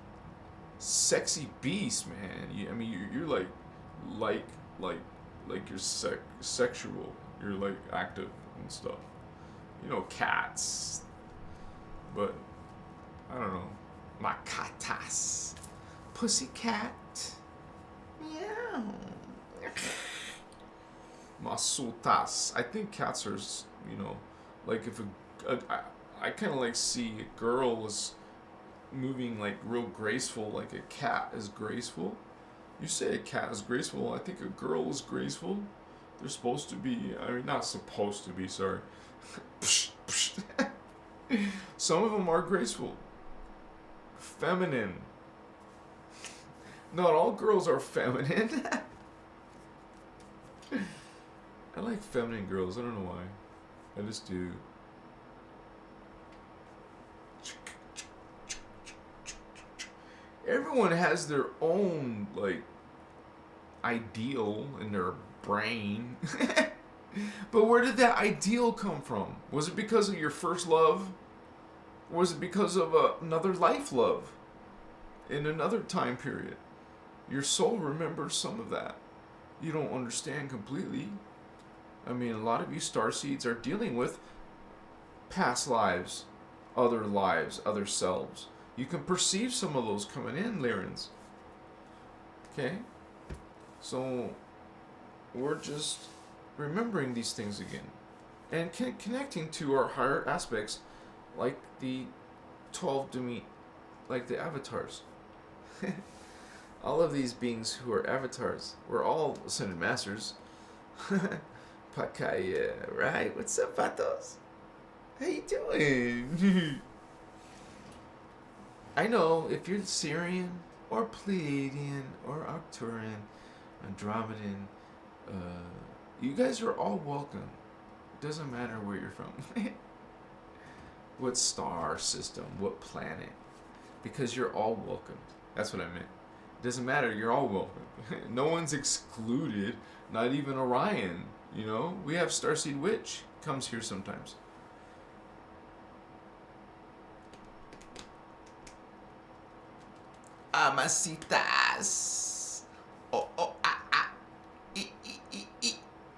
sexy beasts, man. I mean, you're like, you're sexual. You're like active and stuff. You know, cats. But I don't know. Makatas. Pussycat. Meow. Masutas. I think cats are, you know, like if I kind of like see a girl is moving like real graceful, like a cat is graceful. You say a cat is graceful, I think a girl is graceful. They're supposed to be, I mean, not supposed to be, sorry. Some of them are graceful. Feminine. Not all girls are feminine. I like feminine girls, I don't know why. I just do. Everyone has their own, like, ideal in their brain. But where did that ideal come from? Was it because of your first love? Or was it because of another life love in another time period? Your soul remembers some of that. You don't understand completely. I mean, a lot of you starseeds are dealing with past lives, other selves. You can perceive some of those coming in, Lyrans. Okay? So, we're just remembering these things again. And connecting to our higher aspects, like the 12 Demi, like the avatars. All of these beings who are avatars, we're all Ascended Masters. Pakaya, right? What's up, Patos? How you doing? I know if you're Syrian or Pleiadian or Arcturian, Andromedan, you guys are all welcome. It doesn't matter where you're from. What star system, what planet. Because you're all welcome. That's what I meant. It doesn't matter, you're all welcome. No one's excluded, not even Orion. You know, we have Starseed Witch, comes here sometimes. Amasitas. Oh, oh, ah, ah.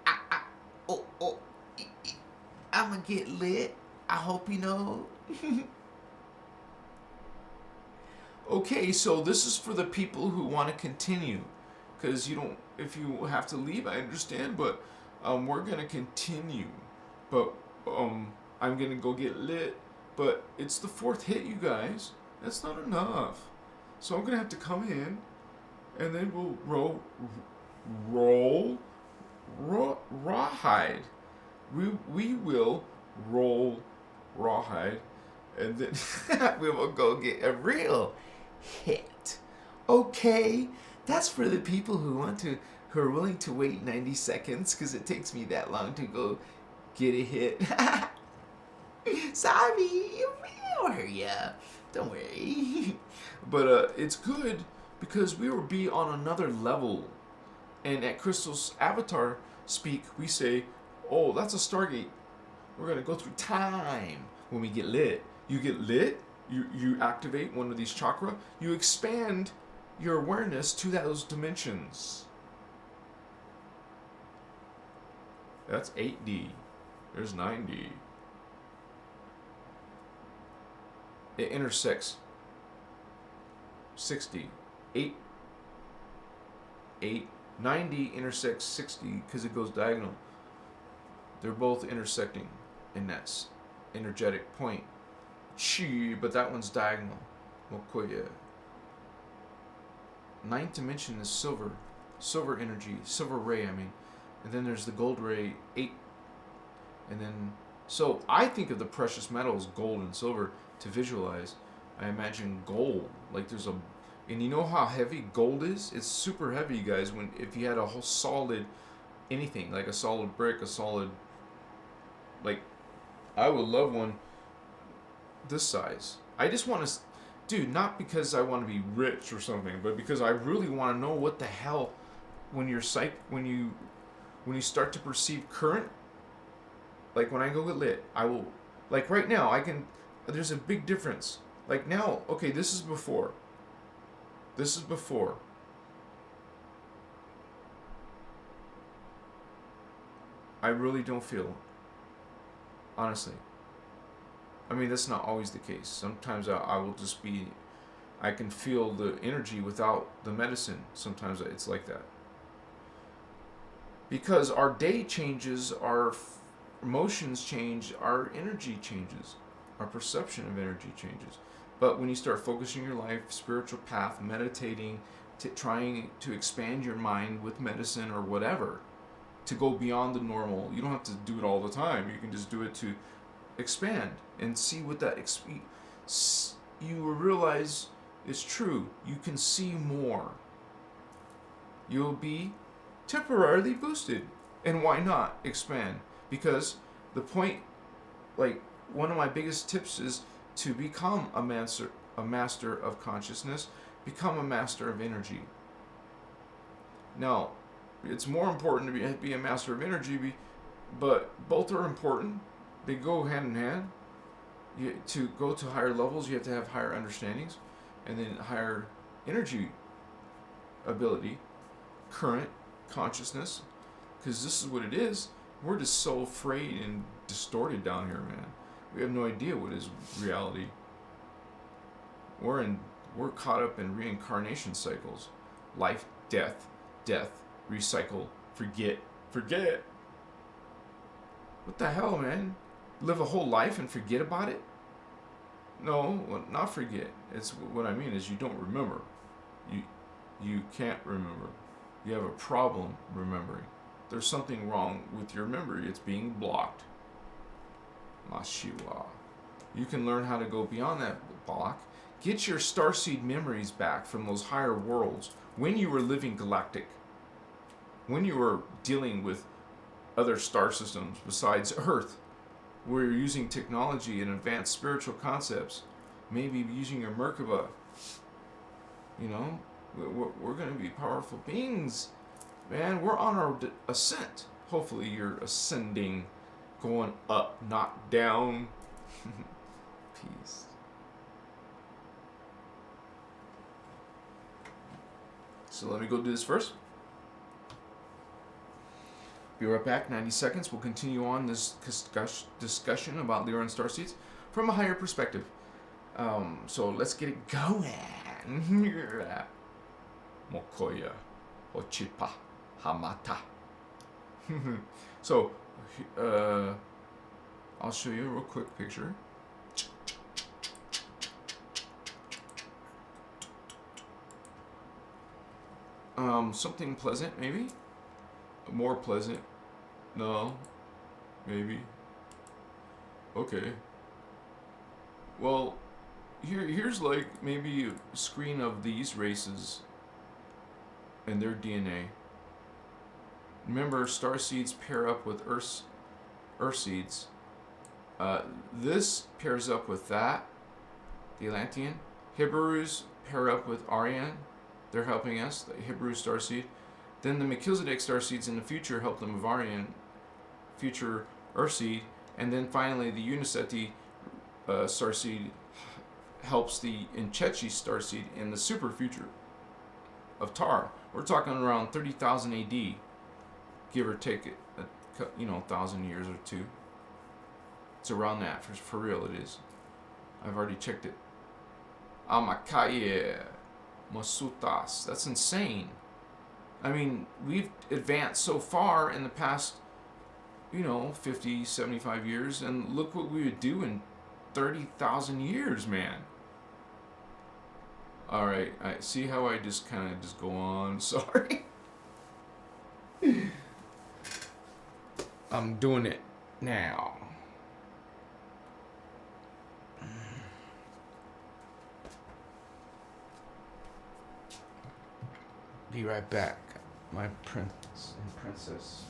Ah, ah. Oh, oh, I'ma get lit. I hope you know. Okay, so this is for the people who want to continue. Because you don't, if you have to leave, I understand, but we're going to continue. But I'm going to go get lit. But it's the 4th hit, you guys. That's not enough. So I'm going to have to come in, and then we'll roll rawhide. We will roll rawhide, and then we will go get a real hit. Okay, that's for the people who are willing to wait 90 seconds, because it takes me that long to go get a hit. Sorry, I'll hurry up. Don't worry. But it's good because we will be on another level. And at Crystal's avatar speak, we say, oh, that's a Stargate. We're going to go through time when we get lit. You get lit, you activate one of these chakra, you expand your awareness to those dimensions. That's 8D. There's 9D. It intersects 60. 90 intersects 60 because it goes diagonal. They're both intersecting in that energetic point. Chi, but that one's diagonal. Mokoya. 9th dimension is silver. Silver energy. Silver ray, I mean. And then there's the gold ray, 8. And then, so I think of the precious metals, gold and silver, to visualize. I imagine gold. Like there's and you know how heavy gold is? It's super heavy, you guys, if you had a whole solid anything, like a solid brick, a solid, like, I would love one this size. I just want to, dude, not because I want to be rich or something, but because I really want to know what the hell, when you start to perceive current, like when I go get lit, I will Like right now, there's a big difference. Like now, okay, this is before. This is before. I really don't feel, honestly. I mean, that's not always the case. Sometimes I will just be, I can feel the energy without the medicine. Sometimes it's like that. Because our day changes, our emotions change, our energy changes, our perception of energy changes. But when you start focusing your life, spiritual path, meditating, trying to expand your mind with medicine or whatever, to go beyond the normal, you don't have to do it all the time. You can just do it to expand and see what that you will realize is true. You can see more. You'll be temporarily boosted. And why not expand? Because the point, like, one of my biggest tips is to become a master of consciousness, become a master of energy. Now, it's more important to be a master of energy, but both are important. They go hand in hand. To go to higher levels, you have to have higher understandings, and then higher energy ability, current consciousness, because this is what it is. We're just so afraid and distorted down here, man. We have no idea what is reality. We're caught up in reincarnation cycles, life, death, recycle, forget. What the hell, man? Live a whole life and forget about it? No, not forget. It's what I mean is you don't remember. You can't remember. You have a problem remembering. There's something wrong with your memory. It's being blocked. Mashiwa. You can learn how to go beyond that block. Get your starseed memories back from those higher worlds when you were living galactic. When you were dealing with other star systems besides Earth, where you're using technology and advanced spiritual concepts, maybe using your Merkaba. You know, we're going to be powerful beings, man. We're on our ascent. Hopefully you're ascending, going up, not down. Peace. So let me go do this first. Be right back, 90 seconds. We'll continue on this discussion about Lyran Starseeds from a higher perspective. So let's get it going. Mokoya, Ochipa, Hamata. So, I'll show you a real quick picture. Something pleasant, maybe? More pleasant? No? Maybe? Okay. Well, here's like maybe a screen of these races and their DNA. Remember, starseeds pair up with Earthseeds. This pairs up with that, the Atlantean. Hebrews pair up with Aryan. They're helping us, the Hebrew Starseed. Then the Melchizedek Starseeds in the future help the Mavarian, future Earthseed. And then finally the Uniseti Starseed helps the Inchechi Starseed in the super future of Tar. We're talking around 30,000 AD, give or take 1,000 years or two. It's around that, for real it is. I've already checked it. Amakaye Masutas. That's insane. I mean, we've advanced so far in the past, 50, 75 years, and look what we would do in 30,000 years, man. Alright, I see how I just kind of just go on. Sorry. I'm doing it now. Be right back, my prince and princess.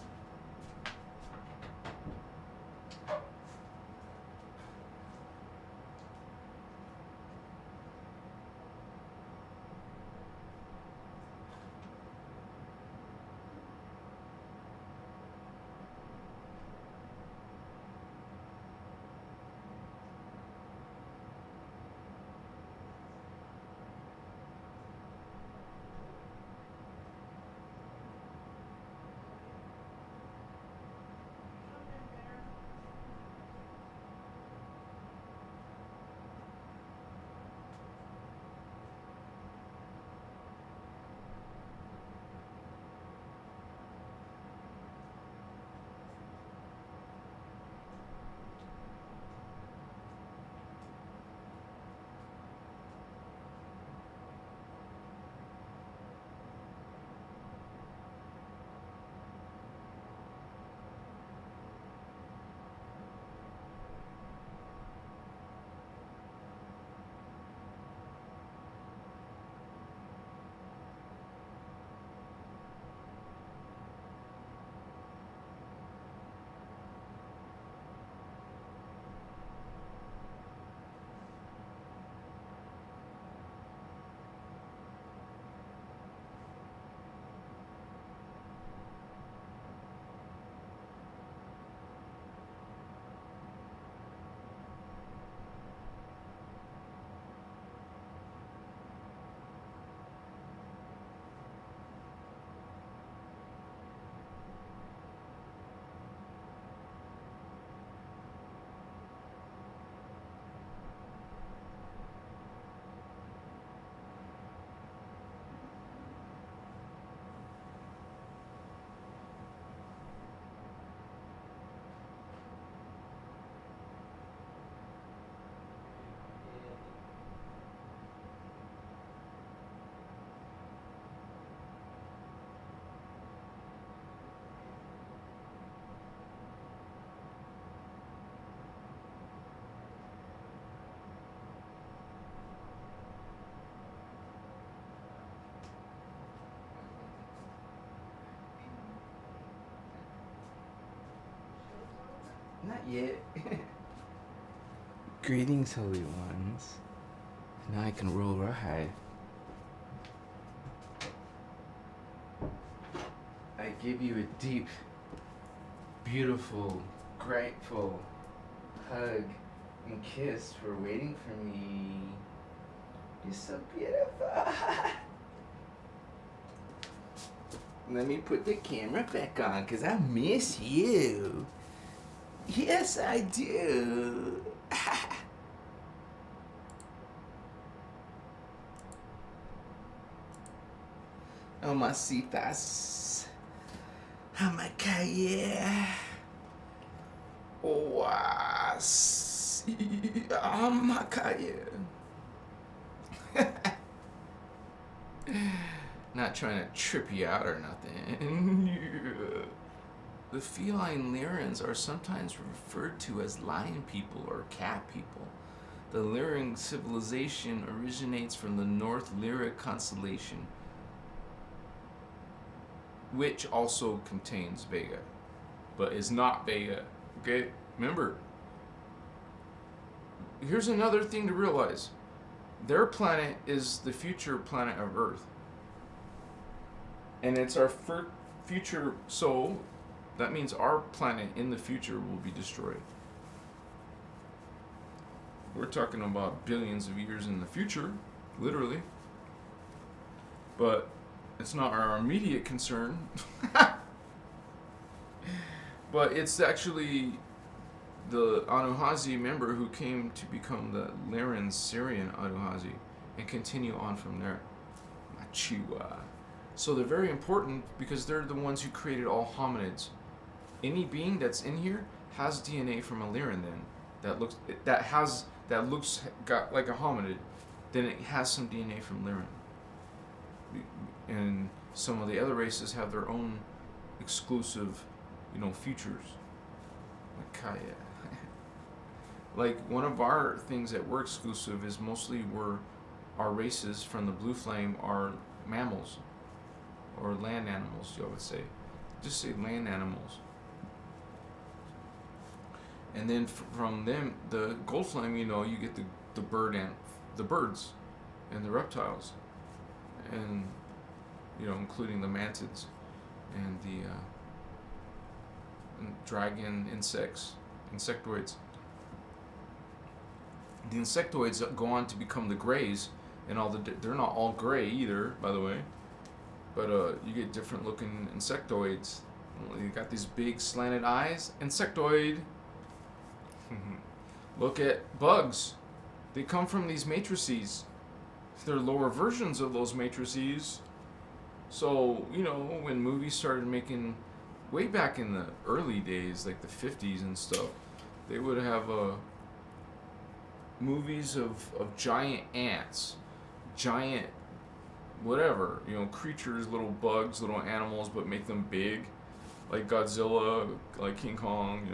yet. Greetings, holy ones. Now I can roll right. I give you a deep, beautiful, grateful hug and kiss for waiting for me. You're so beautiful. Let me put the camera back on because I miss you. Yes, I do. Oh, masitas. Hamakaya. Oas. Hamakaya. Not trying to trip you out or nothing. The feline Lyrans are sometimes referred to as lion people or cat people. The Lyran civilization originates from the North Lyra constellation, which also contains Vega, but is not Vega. Okay? Remember, here's another thing to realize. Their planet is the future planet of Earth. And it's our future, so that means our planet in the future will be destroyed. We're talking about billions of years in the future, literally. But it's not our immediate concern. But it's actually the Anuhazi member who came to become the Lyran Syrian Anuhazi and continue on from there. Machiwa. So they're very important because they're the ones who created all hominids. Any being that's in here has DNA from a Lyran then that looks got like a hominid, then it has some DNA from Lyran. And some of the other races have their own exclusive, features. Like Kaya. Like one of our things that we're exclusive is mostly our races from the blue flame are mammals. Or land animals, you would say. Just say land animals. And then from them, the gold flame, you get the birds and the reptiles, and including the mantids and the dragon insectoids. The insectoids go on to become the greys, and they're not all gray either, by the way. But you get different looking insectoids. You got these big slanted eyes. Insectoid. Look at bugs. They come from these matrices. They're lower versions of those matrices. So, when movies started making, way back in the early days, like the 50s and stuff, they would have movies of giant ants, giant whatever, creatures, little bugs, little animals, but make them big, like Godzilla, like King Kong,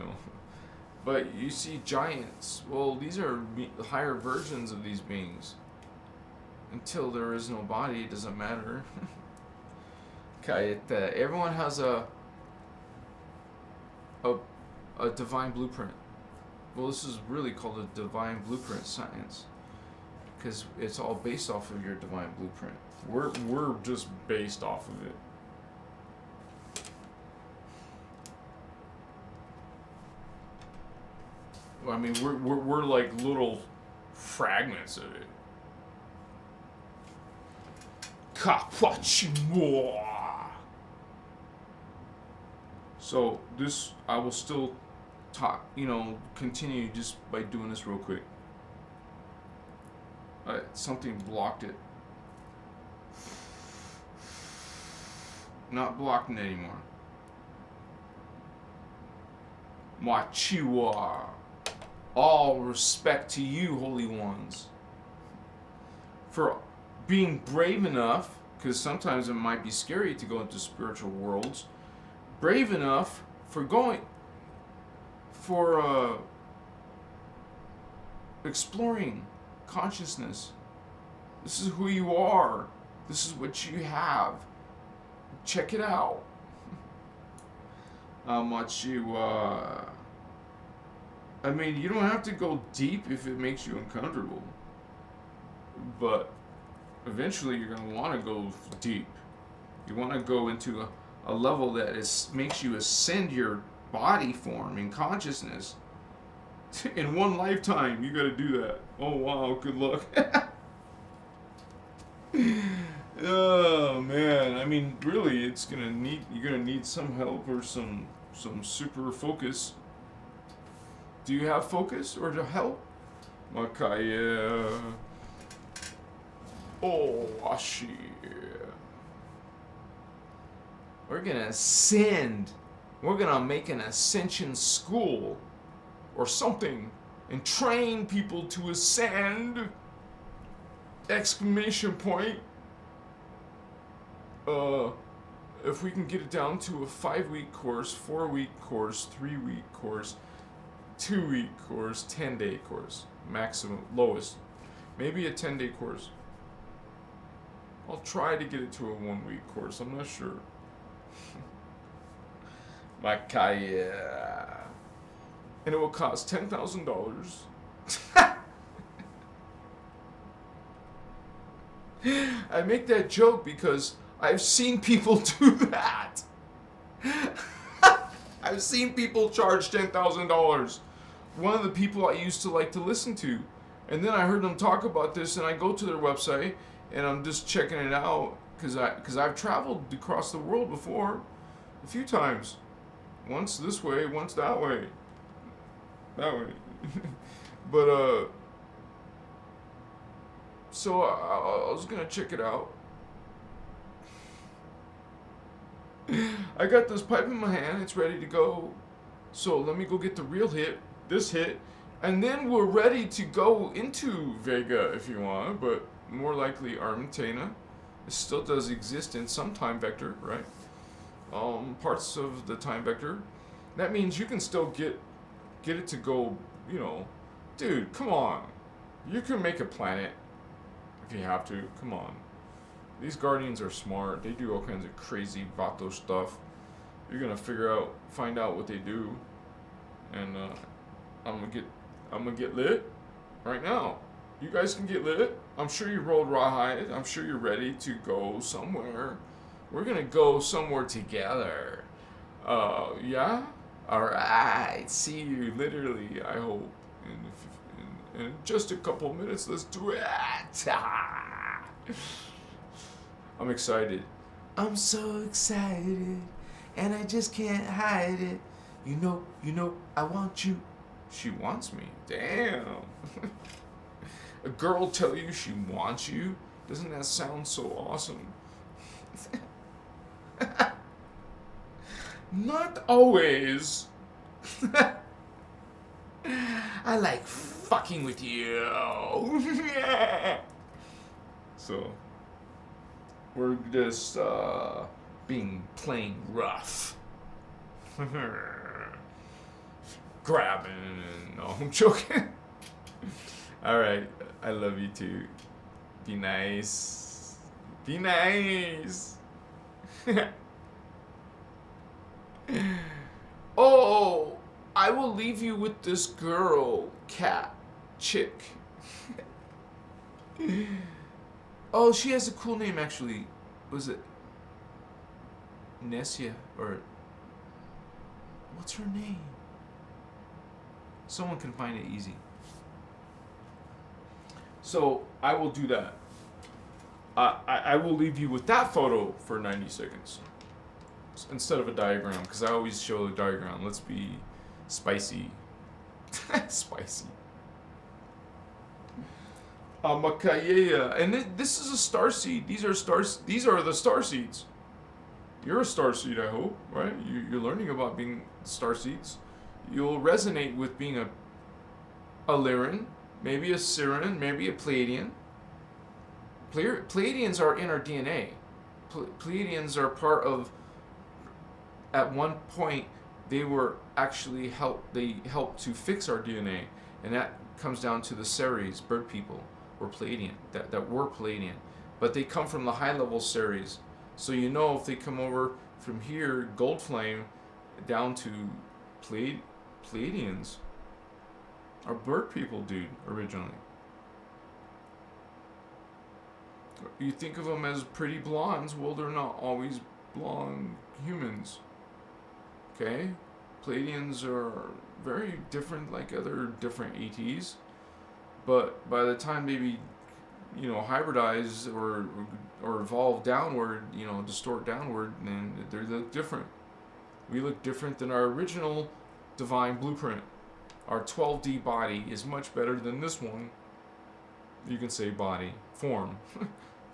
But you see giants. Well, these are higher versions of these beings. Until there is no body, it doesn't matter. Everyone has a divine blueprint. Well, this is really called a divine blueprint science, because it's all based off of your divine blueprint. We're just based off of it. I mean, we're like little fragments of it. So this, I will still talk, continue just by doing this real quick. Something blocked it. Not blocking it anymore. Machiwa. All respect to you, holy ones, for being brave enough, because sometimes it might be scary to go into spiritual worlds, brave enough for exploring consciousness. This is who you are. This is what you have. Check it out. Machiwa. I mean, you don't have to go deep if it makes you uncomfortable. But eventually you're going to want to go deep. You want to go into a level that makes you ascend your body form in consciousness. In one lifetime, you got to do that. Oh, wow, good luck. Oh, man. I mean, really, you're going to need some help or some super focus. Do you have focus or to help? Makaya. Oh, Ashi. We're gonna ascend. We're gonna make an ascension school or something and train people to ascend. Exclamation point. If we can get it down to a 5-week course, 4-week course, 3-week course, 2-week course, 10-day course, maximum, lowest. Maybe a 10-day course. I'll try to get it to a 1-week course. I'm not sure. Makaya. And it will cost $10,000. I make that joke because I've seen people do that. I've seen people charge $10,000. One of the people I used to like to listen to. And then I heard them talk about this, and I go to their website, and I'm just checking it out, because I've traveled across the world before, a few times. Once this way, once that way. That way. But, so I was going to check it out. I got this pipe in my hand, it's ready to go. So let me go get the real hit, this hit, and then we're ready to go into Vega if you want, but more likely Armentana. It still does exist in some time vector, right? Parts of the time vector. That means you can still get it to go, you know. Dude, come on. You can make a planet if you have to. Come on. These Guardians are smart. They do all kinds of crazy Vato stuff. You're gonna find out what they do, and I'm gonna get lit right now. You guys can get lit. I'm sure you rolled rawhide. I'm sure you're ready to go somewhere. We're gonna go somewhere together. Yeah. All right. See you literally. I hope in just a couple minutes. Let's do it. I'm excited. I'm so excited, and I just can't hide it. You know, I want you. She wants me. Damn. A girl tell you she wants you? Doesn't that sound so awesome? Not always. I like fucking with you. So, we're just playing rough. Grabbing. No, I'm joking. Alright, I love you too. Be nice. Be nice. Oh, I will leave you with this girl, cat, chick. Oh, she has a cool name actually. Was it Nessia or what's her name? Someone can find it easy. So I will do that. I will leave you with that photo for 90 seconds instead of a diagram, because I always show a diagram. Let's be spicy. Spicy. Makaya, and this is a starseed. These are the starseeds. You're a starseed, I hope, right? You're learning about being starseeds. You'll resonate with being a Lyran, maybe a Siren, maybe a Pleiadian. Pleiadians are in our DNA. Pleiadians are part of. At one point, they were actually They helped to fix our DNA, and that comes down to the Ceres, bird people, were Pleiadian. That were Pleiadian, but they come from the high level Ceres. So you know if they come over from here, Gold Flame, down to Pleiadians, are bird people, dude, originally. You think of them as pretty blondes, well, they're not always blonde humans. Okay? Pleiadians are very different, like other different ETs, but by the time they hybridize or evolve downward, distort downward, then they look different. We look different than our original divine blueprint. Our 12D body is much better than this one. You can say body. Form.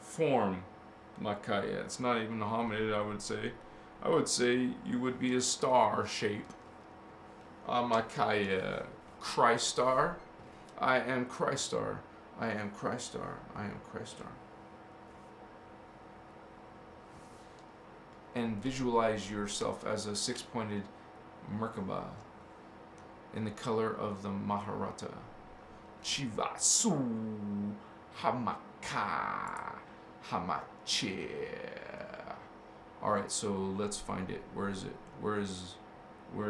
Form. Makaya. It's not even a hominid, I would say. I would say you would be a star shape. Makaya. Christar. I am Christar. I am Christar. I am Christar. And visualize yourself as a six-pointed Merkaba in the color of the Maharata. Chivasu Hamaka Hamache. Alright, so let's find it. Where is it? Where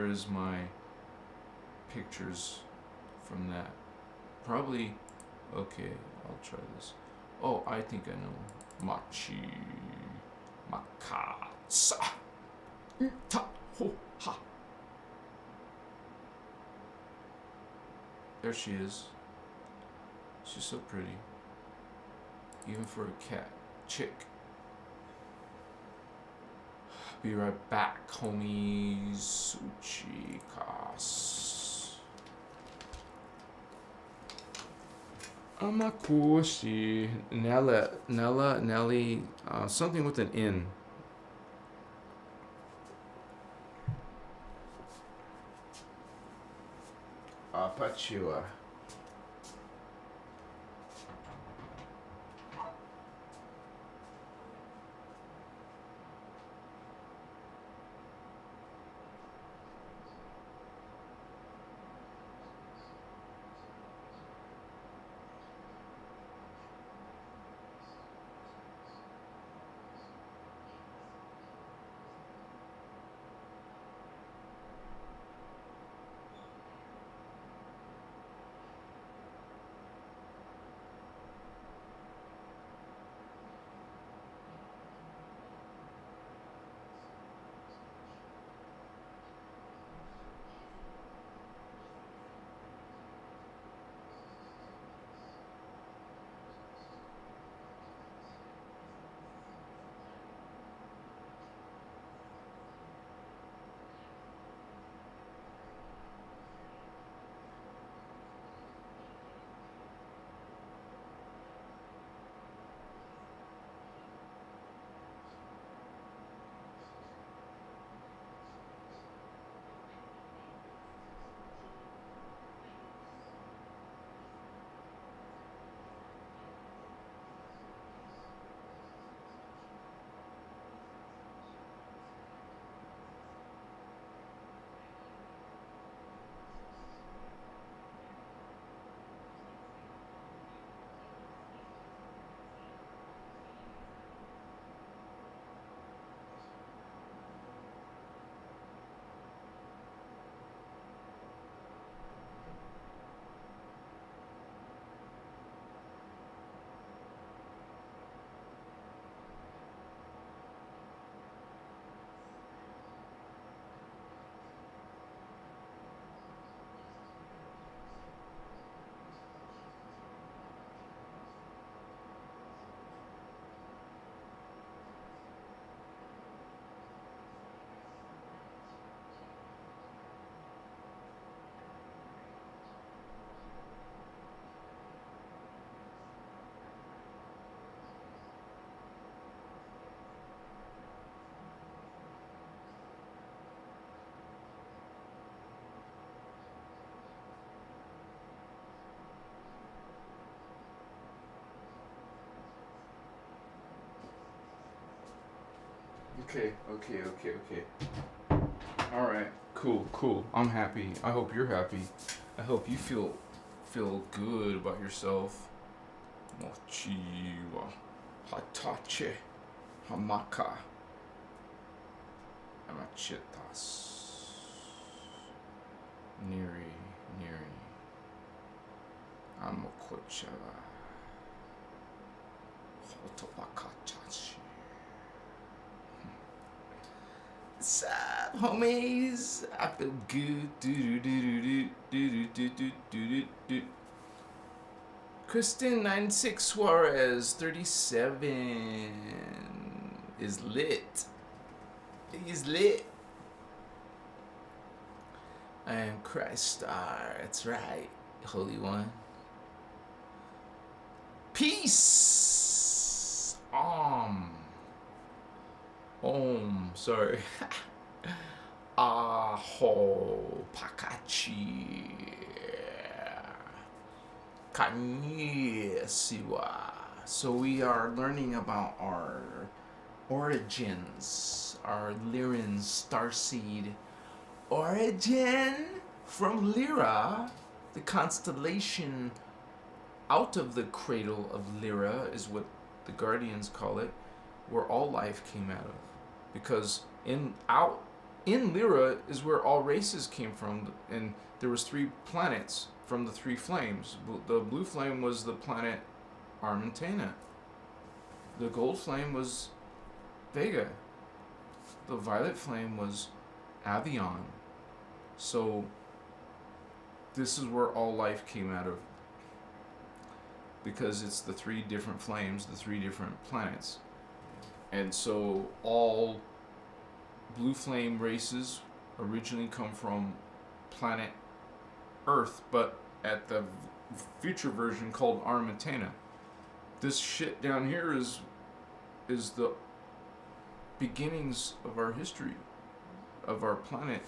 is my pictures from that? Probably. Okay, I'll try this. Oh, I think I know. Machi Makatsa Ta Ho Ha. There she is. She's so pretty. Even for a cat. Chick. Be right back, homies. Uchikas. Amakoshi. Nella, Nelly, something with an N. Apachua. Okay. Alright, cool. I'm happy. I hope you're happy. I hope you feel good about yourself. Mochiwa Hatache Hamaka Amachitas Niri What's up, homies? I feel good. Kristen96 Suarez 37 is lit. He's lit. I am Christ Star. That's right, Holy One. Peace. Sorry. Aho Pakachi Kanyesiwa. So we are learning about our origins, our Lyran Starseed origin from Lyra, the constellation out of the cradle of Lyra is what the Guardians call it, where all life came out of. Because in Lyra is where all races came from, and there was 3 planets from the 3 flames. The blue flame was the planet Armentana. The gold flame was Vega. The violet flame was Avion. So this is where all life came out of, because it's the 3 different flames, the 3 different planets. And so all blue flame races originally come from planet Earth, but at the future version called Armentana. This shit down here is the beginnings of our history, of our planet.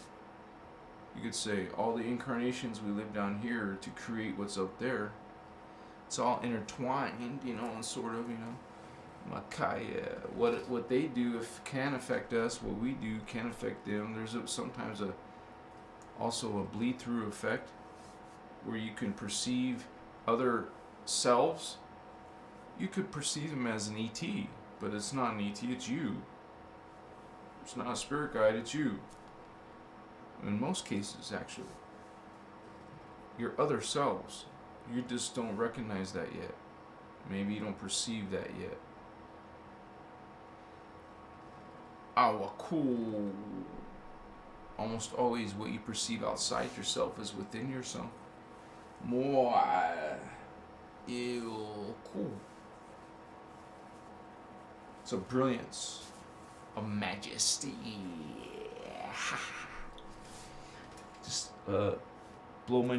You could say all the incarnations we live down here to create what's up there. It's all intertwined, and sort of, Makaya. What they do can affect us. What we do can affect them. There's sometimes also a bleed through effect where you can perceive other selves. You could perceive them as an ET, but it's not an ET. It's you. It's not a spirit guide. It's you. In most cases, actually, your other selves. You just don't recognize that yet. Maybe you don't perceive that yet. Cool. Almost always what you perceive outside yourself is within yourself. More. Cool. It's a brilliance. A majesty. Just blow my.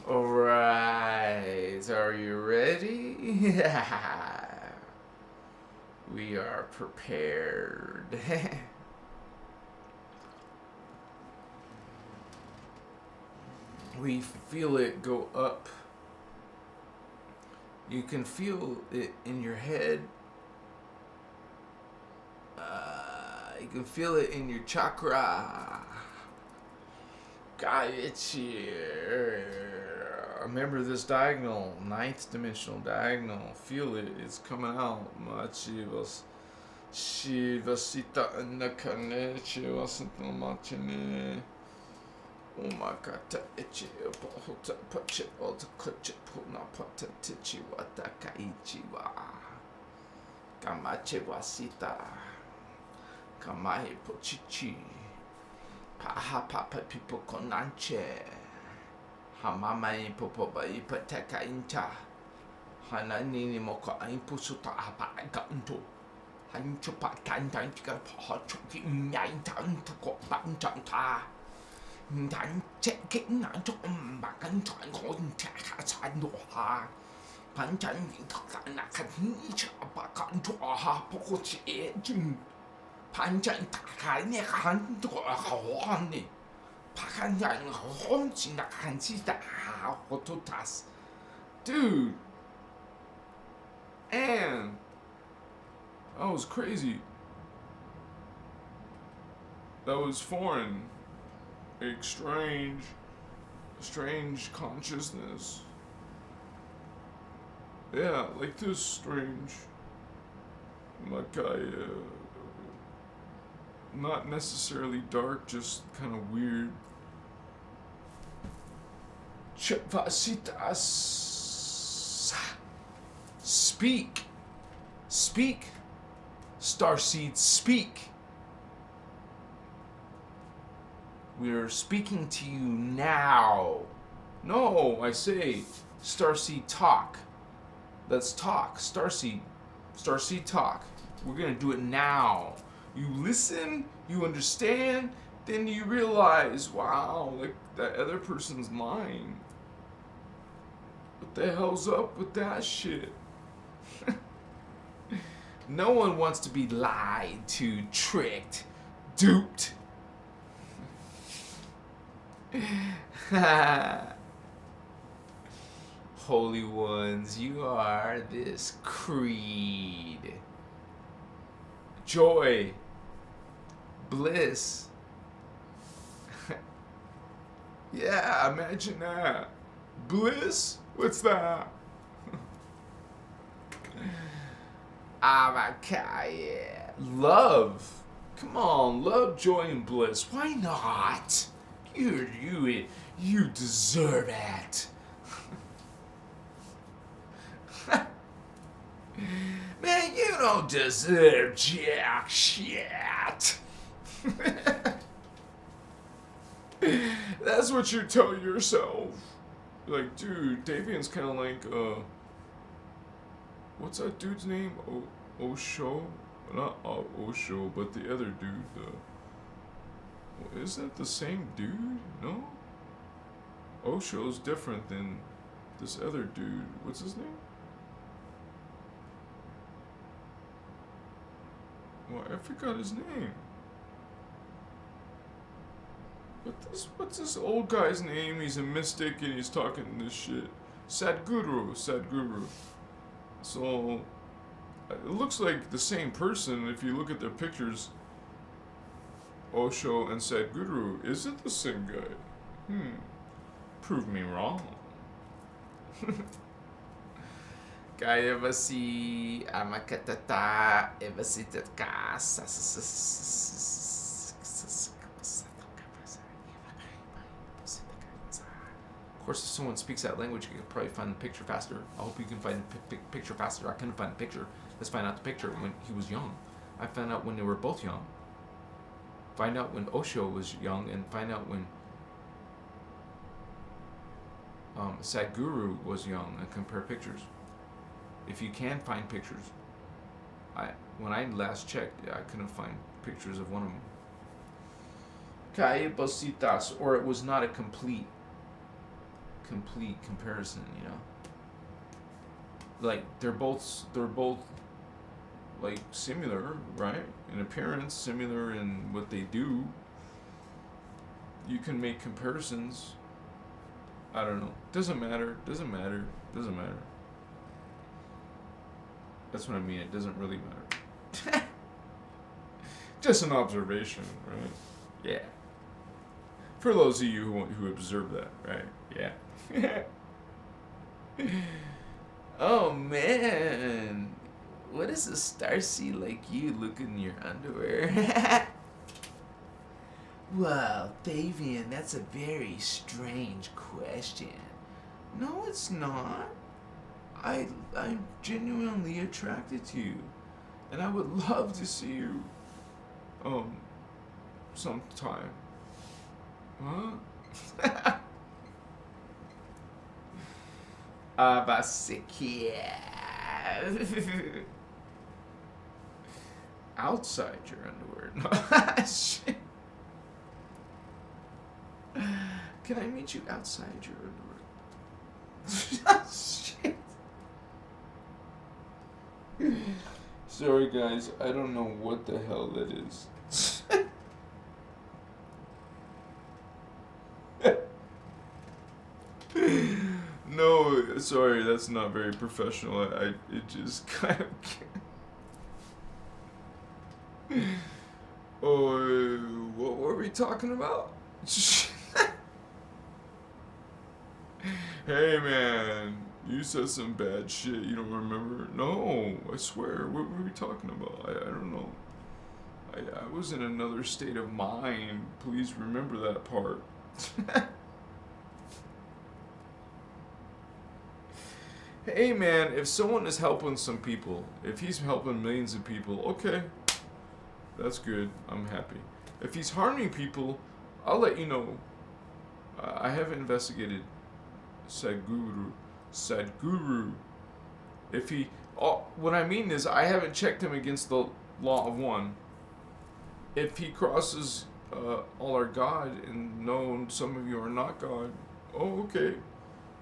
Alright, are you ready? We are prepared. We feel it go up. You can feel it in your head. You can feel it in your chakra. Remember this diagonal, 9th dimensional diagonal. Feel it, it's coming out. Shiva Sita Nakane Shiva Sita Machine. Oh my god, Ichi Pohota Pachi Ota Kuchi Puna Pata Tichi Wataka Ichiwa Kamachi Wasita Kamahi Pochichi Paha Papa Pipo Konanche Hamamai Popoba Ipateka Incha Hananini Moka Impusuta Apa Ganto Hanchupa Tantanka Pohochuki Nyantan to go Bantanta Dan checking not to back and try on check outside the ha. Pantan Nakanich back onto a hapochi edging. Pantan Takani can't do a hawani. Pakanyan homes in the Kansita Hototas. Dude. And that was crazy. That was foreign. Strange, strange consciousness. Yeah, like this strange. Like not necessarily dark, just kind of weird. Speak. Speak. Starseed, speak. We're speaking to you now. No, I say, Starseed, talk. Let's talk. Starseed. Starseed, talk. We're gonna do it now. You listen, you understand, then you realize, wow, like that other person's lying. What the hell's up with that shit? No one wants to be lied to, tricked, duped. Holy ones, you are this creed. Joy, bliss. Yeah, imagine that. Bliss? What's that? Yeah. Love. Come on, love, joy, and bliss. Why not? You deserve it. Man, you don't deserve jack shit. That's what you tell yourself. Like, dude, Davian's kind of like, what's that dude's name? Osho? Not Osho, but the other dude. Is that the same dude? No? Osho's different than this other dude. What's his name? Well, I forgot his name. What's this old guy's name? He's a mystic and he's talking this shit. Sadhguru. So, it looks like the same person if you look at their pictures. Osho and Sadhguru. Is it the same guy? Prove me wrong. Kaya ba si Amakatata Evasitka? Of course, if someone speaks that language, you can probably find the picture faster. I hope you can find the picture faster. I couldn't find the picture. Let's find out the picture when he was young. I found out when they were both young. Find out when Osho was young, and find out when Sadhguru was young, and compare pictures. If you can find pictures. When I last checked, I couldn't find pictures of one of them. Kaya Bositas, or it was not a complete comparison, you know. Like they're both like similar, right? In appearance, similar in what they do. You can make comparisons. I don't know. Doesn't matter. That's what I mean. It doesn't really matter. Just an observation, right? Yeah. For those of you who observe that, right? Yeah. Oh man, what does a starseed like you look in your underwear? Well, Davian, that's a very strange question. No, it's not. I'm genuinely attracted to you, and I would love to see you, sometime. Huh? Outside your underwear. No. Shit. Can I meet you outside your underwear? Shit. Sorry guys, I don't know what the hell that is. No, sorry, that's not very professional. It just kind of. Oh, what were we talking about? Hey man, you said some bad shit. You don't remember? No, I swear. What were we talking about? I don't know. I was in another state of mind. Please remember that part. Hey man, if someone is helping some people, if he's helping millions of people, okay, that's good. I'm happy. If he's harming people, I'll let you know. I have investigated Sadhguru. If he, what I mean is, I haven't checked him against the law of one. If he crosses all are God and no, some of you are not God, oh, okay.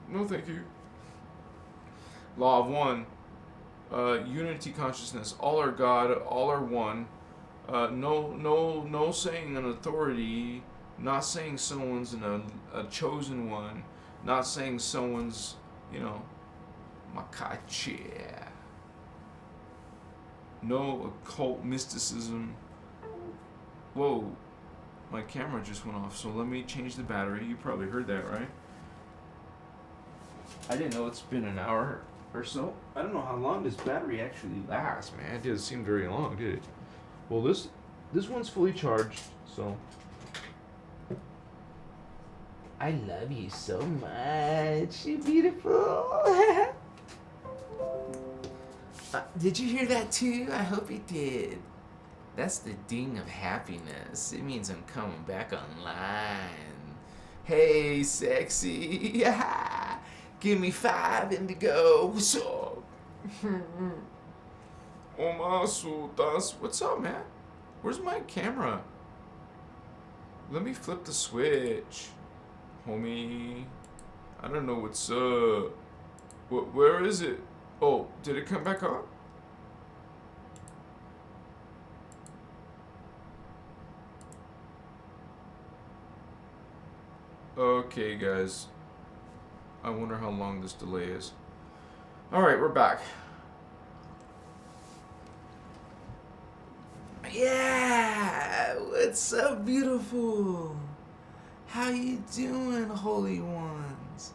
No, thank you. Law of one, unity consciousness, all are God, all are one. No saying an authority, not saying someone's a chosen one, not saying someone's, makache. No occult mysticism. Whoa, my camera just went off, so let me change the battery. You probably heard that, right? I didn't know it's been an hour or so. I don't know how long this battery actually lasts, man. It didn't seem very long, did it? Well, this one's fully charged, so. I love you so much. You're beautiful. Did you hear that too? I hope you did. That's the ding of happiness. It means I'm coming back online. Hey, sexy. Give me 5 indigo. What's up? What's up, man? Where's my camera? Let me flip the switch. Homie. I don't know what's up. Where is it? Oh, did it come back on? Okay, guys. I wonder how long this delay is. Alright, we're back. Yeah! What's up, beautiful? How you doing, holy ones?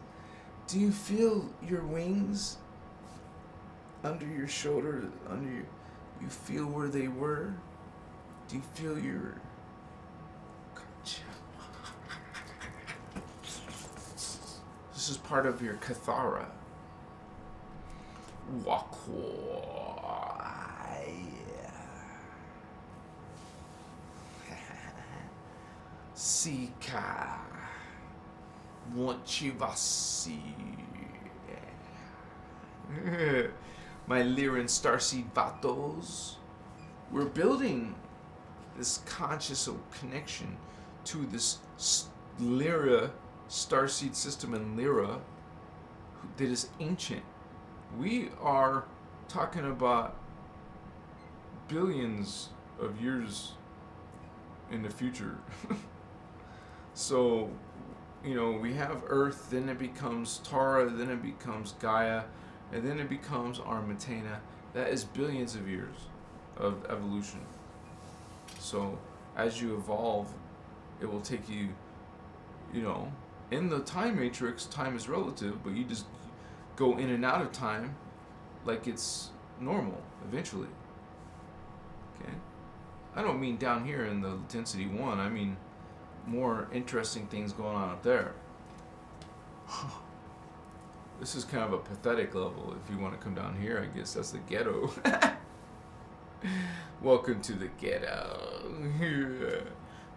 Do you feel your wings under your shoulder, you feel where they were? Do you feel your... This is part of your Kathara. Sika. Wachivasi. My Lyran Starseed vatos. We're building this conscious connection to this Lyra Starseed system in Lyra that is ancient. We are talking about billions of years in the future. So, we have Earth, then it becomes Tara, then it becomes Gaia, and then it becomes Armatena. That is billions of years of evolution. So, as you evolve, it will take you, in the time matrix, time is relative, but you just go in and out of time like it's normal eventually. Okay? I don't mean down here in the density 1, I mean more interesting things going on up there. This is kind of a pathetic level. If you want to come down here, I guess that's the ghetto. Welcome to the ghetto.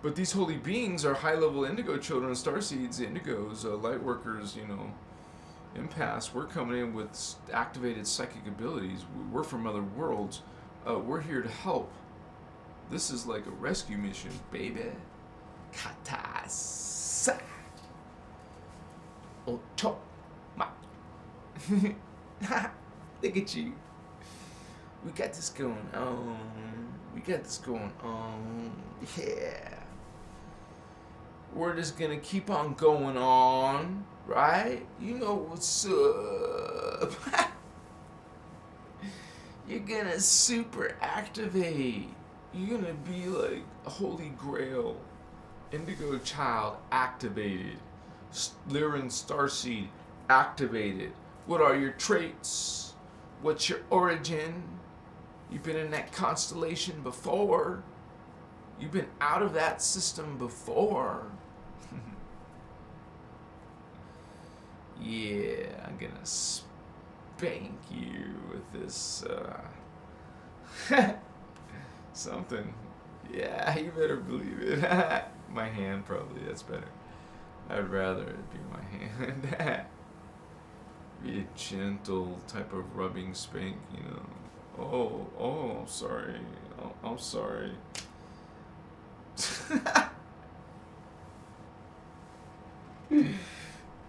But these holy beings are high-level indigo children, starseeds, indigos, light workers, empaths. We're coming in with activated psychic abilities. We're from other worlds. We're here to help. This is like a rescue mission, baby. Katasa. Oto. Ma. Look at you. We got this going on. Yeah. We're just gonna keep on going on, right? You know what's up. You're gonna super activate. You're gonna be like a holy grail. Indigo child activated. Lyran Starseed activated? What are your traits? What's your origin? You've been in that constellation before. You've been out of that system before. Yeah, I'm gonna spank you with this, something. Yeah, you better believe it. My hand, probably, that's better. I'd rather it be my hand. Be a gentle type of rubbing spank, you know. Oh, I'm sorry. I'm sorry.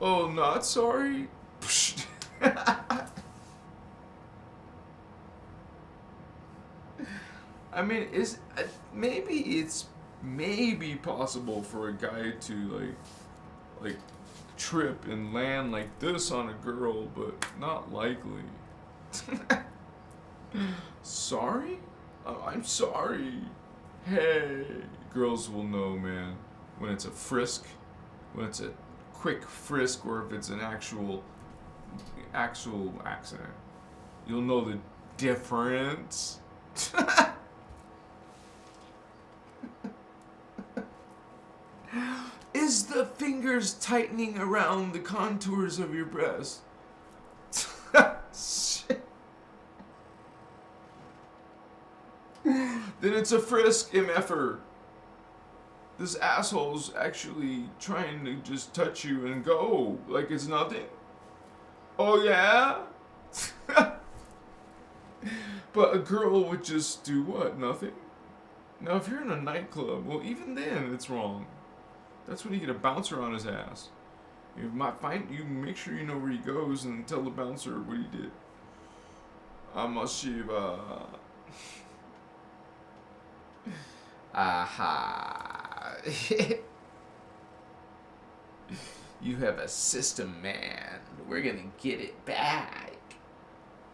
Oh, not sorry? I mean, it's maybe possible for a guy to like trip and land like this on a girl, but not likely. Sorry? Oh, I'm sorry. Hey, girls will know, man, when it's a frisk, when it's a quick frisk, or if it's an actual accident. You'll know the difference. Is the fingers tightening around the contours of your breast? Shit. Then it's a frisk, MFer. This asshole's actually trying to just touch you and go like it's nothing. Oh yeah? But a girl would just do what? Nothing? Now if you're in a nightclub, well even then it's wrong. That's when you get a bouncer on his ass. You make sure you know where he goes and tell the bouncer what he did. I'm a Shiva. Aha. You have a system, man. We're gonna get it back.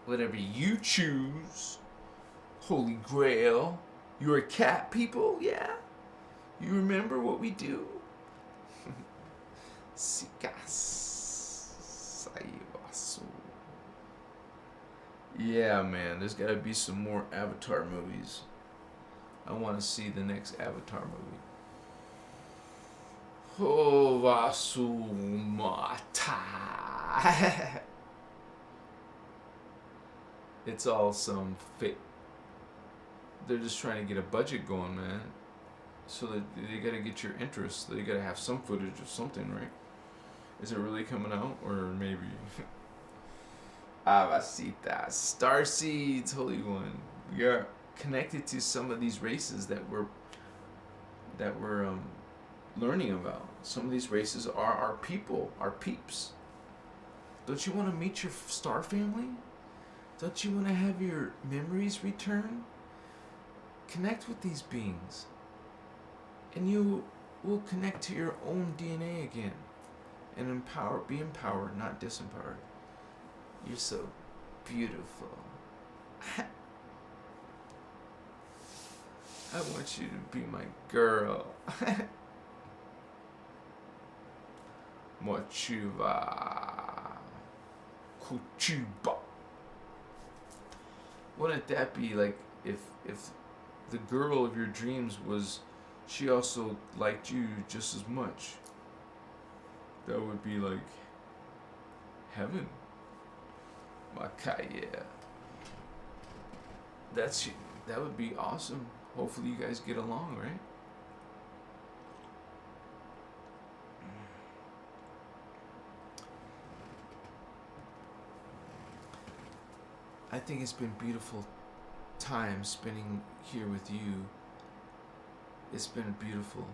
Whatever you choose. Holy Grail. You're a cat, people? Yeah? You remember what we do? Yeah, man, there's gotta be some more Avatar movies. I want to see the next Avatar movie. Oh, Vasumata. It's all some fake. They're just trying to get a budget going, man. So they gotta get your interest. They gotta have some footage of something, right? Is it really coming out, or maybe? Avasita, Starseeds, Holy One. We are connected to some of these races that we're learning about. Some of these races are our people, our peeps. Don't you want to meet your star family? Don't you want to have your memories return? Connect with these beings, and you will connect to your own DNA again, and be empowered, not disempowered. You're so beautiful. I want you to be my girl. Mochuva. Kuchuba. Wouldn't that be like if the girl of your dreams she also liked you just as much? That would be like heaven. Makaya. That would be awesome. Hopefully you guys get along, right? I think it's been beautiful time spending here with you. It's been beautiful.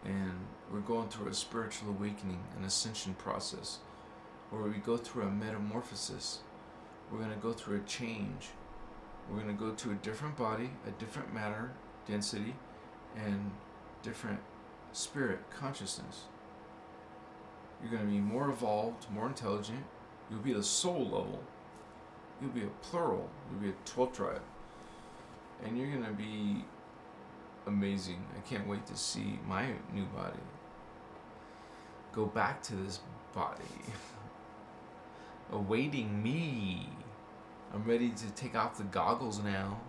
And we're going through a spiritual awakening, an ascension process, where we go through a metamorphosis. We're going to go through a change. We're going to go to a different body, a different matter density, and different spirit consciousness. You're going to be more evolved, more intelligent. You'll be the soul level. You'll be a plural. You'll be a 12th tribe. And you're going to be amazing. I can't wait to see my new body. Go back to this body. Awaiting me. I'm ready to take off the goggles now.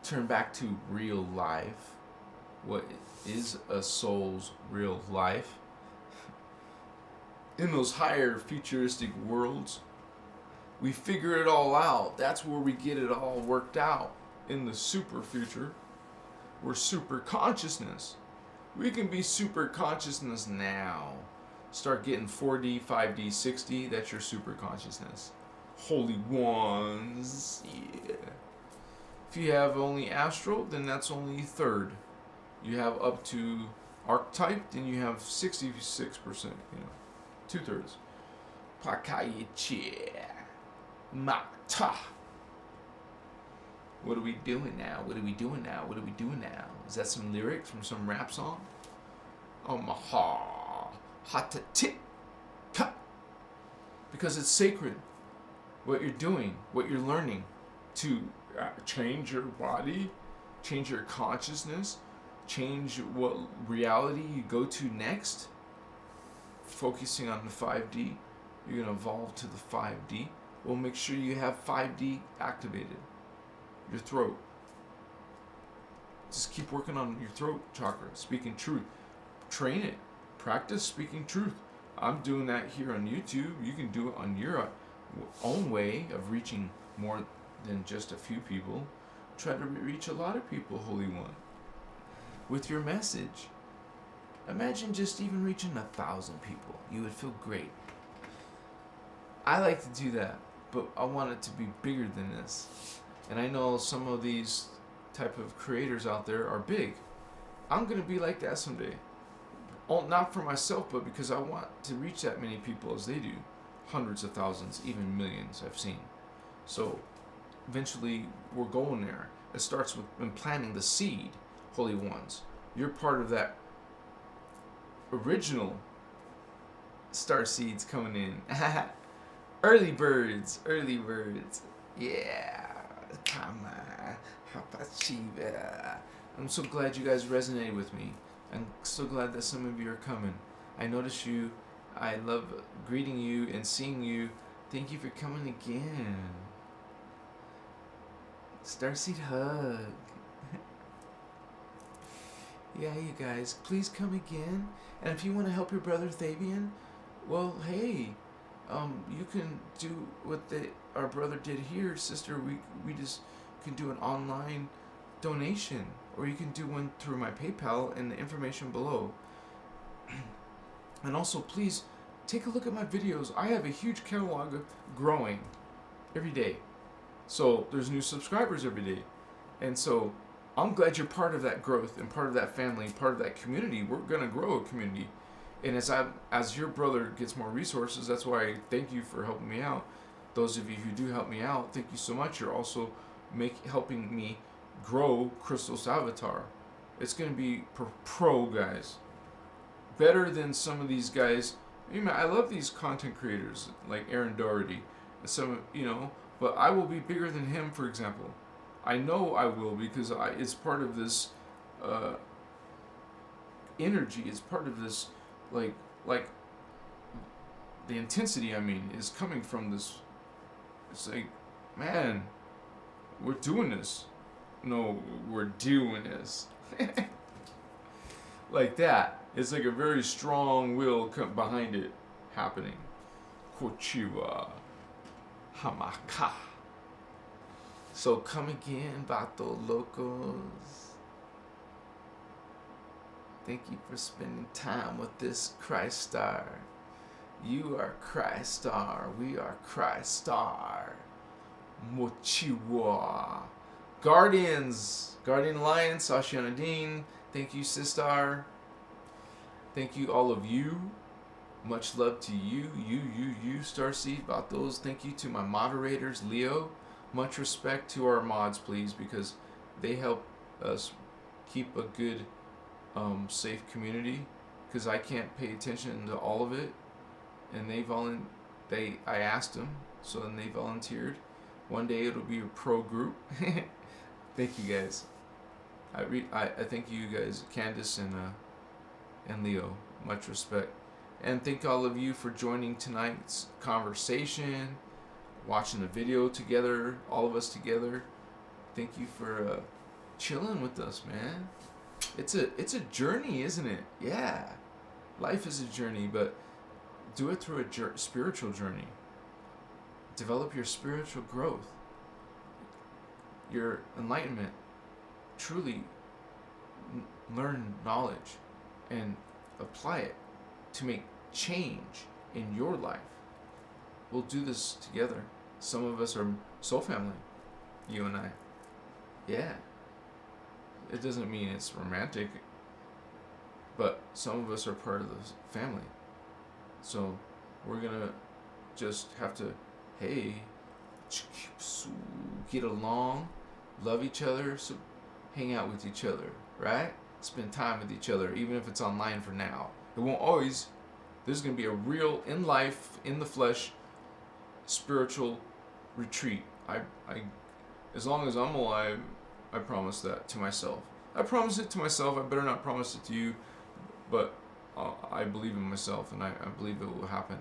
Turn back to real life. What is a soul's real life? In those higher futuristic worlds, we figure it all out. That's where we get it all worked out. In the super future, we're super consciousness. We can be super consciousness now. Start getting 4D, 5D, 6D. That's your super consciousness. Holy ones. Yeah. If you have only astral, then that's only third. You have up to archetype, then you have 66%. 2/3. Pakayichi. Mata. What are we doing now? What are we doing now? What are we doing now? Is that some lyrics from some rap song? Omaha. Hatatit. Ka. Because it's sacred. What you're doing, what you're learning to change your body, change your consciousness, change what reality you go to next. Focusing on the 5D, you're going to evolve to the 5D. Well, make sure you have 5D activated. Your throat. Just keep working on your throat chakra, speaking truth. Train it. Practice speaking truth. I'm doing that here on YouTube. You can do it on your own way of reaching more than just a few people. Try to reach a lot of people, Holy One, with your message. Imagine just even reaching 1,000 people. You would feel great. I like to do that, but I want it to be bigger than this. And I know some of these type of creators out there are big. I'm going to be like that someday. Not for myself, but because I want to reach that many people as they do. Hundreds of thousands, even millions I've seen. So eventually we're going there. It starts with implanting the seed, Holy Ones. You're part of that original starseeds coming in. Early birds. Yeah. I'm so glad you guys resonated with me. I'm so glad that some of you are coming. I notice you. I love greeting you and seeing you. Thank you for coming again. Starseed hug. Yeah, you guys, please come again. And if you want to help your brother Thabian, well, hey, you can do what our brother did here, sister. We just can do an online donation, or you can do one through my PayPal and the information below. And also, please take a look at my videos. I have a huge catalog growing every day. So there's new subscribers every day. And so I'm glad you're part of that growth and part of that family, part of that community. We're going to grow a community. And as your brother gets more resources, that's why I thank you for helping me out. Those of you who do help me out, thank you so much. You're also helping me grow Christos Avatar. It's going to be pro, guys. Better than some of these guys. I love these content creators like Aaron Doherty. But I will be bigger than him, for example. I know I will, because it's part of this energy. It's part of this, like the intensity, is coming from this. It's like, man, we're doing this. No, we're doing this. Like that. It's like a very strong will behind it happening. Kochiwa. Hamaka. So come again, Vato Locos. Thank you for spending time with this Christ Star. You are Christ Star. We are Christ Star. Mochiwa. Guardians. Guardian Alliance. Ashianadine. Thank you, Sistar. Thank you, all of you. Much love to you. You, Starseed. Vatos. Thank you to my moderators, Leo. Much respect to our mods, please, because they help us keep a good, safe community. Because I can't pay attention to all of it, and I asked them, so then they volunteered. One day it'll be a pro group. Thank you guys. I thank you guys, Candace and Leo. Much respect. And thank all of you for joining tonight's conversation, watching the video together, all of us together. Thank you for chilling with us, man. It's a journey, isn't it? Yeah. Life is a journey, but do it through a spiritual journey. Develop your spiritual growth, your enlightenment. Truly learn knowledge and apply it to make change in your life. We'll do this together. Some of us are soul family, you and I. Yeah. It doesn't mean it's romantic, but some of us are part of the family. So we're gonna just have to, hey, get along, love each other, so hang out with each other, right? Spend time with each other, even if it's online for now. It won't always. There's going to be a real, in life, in the flesh, spiritual retreat. As long as I'm alive, I promise that to myself. I promise it to myself. I better not promise it to you, but I believe in myself, and I believe it will happen.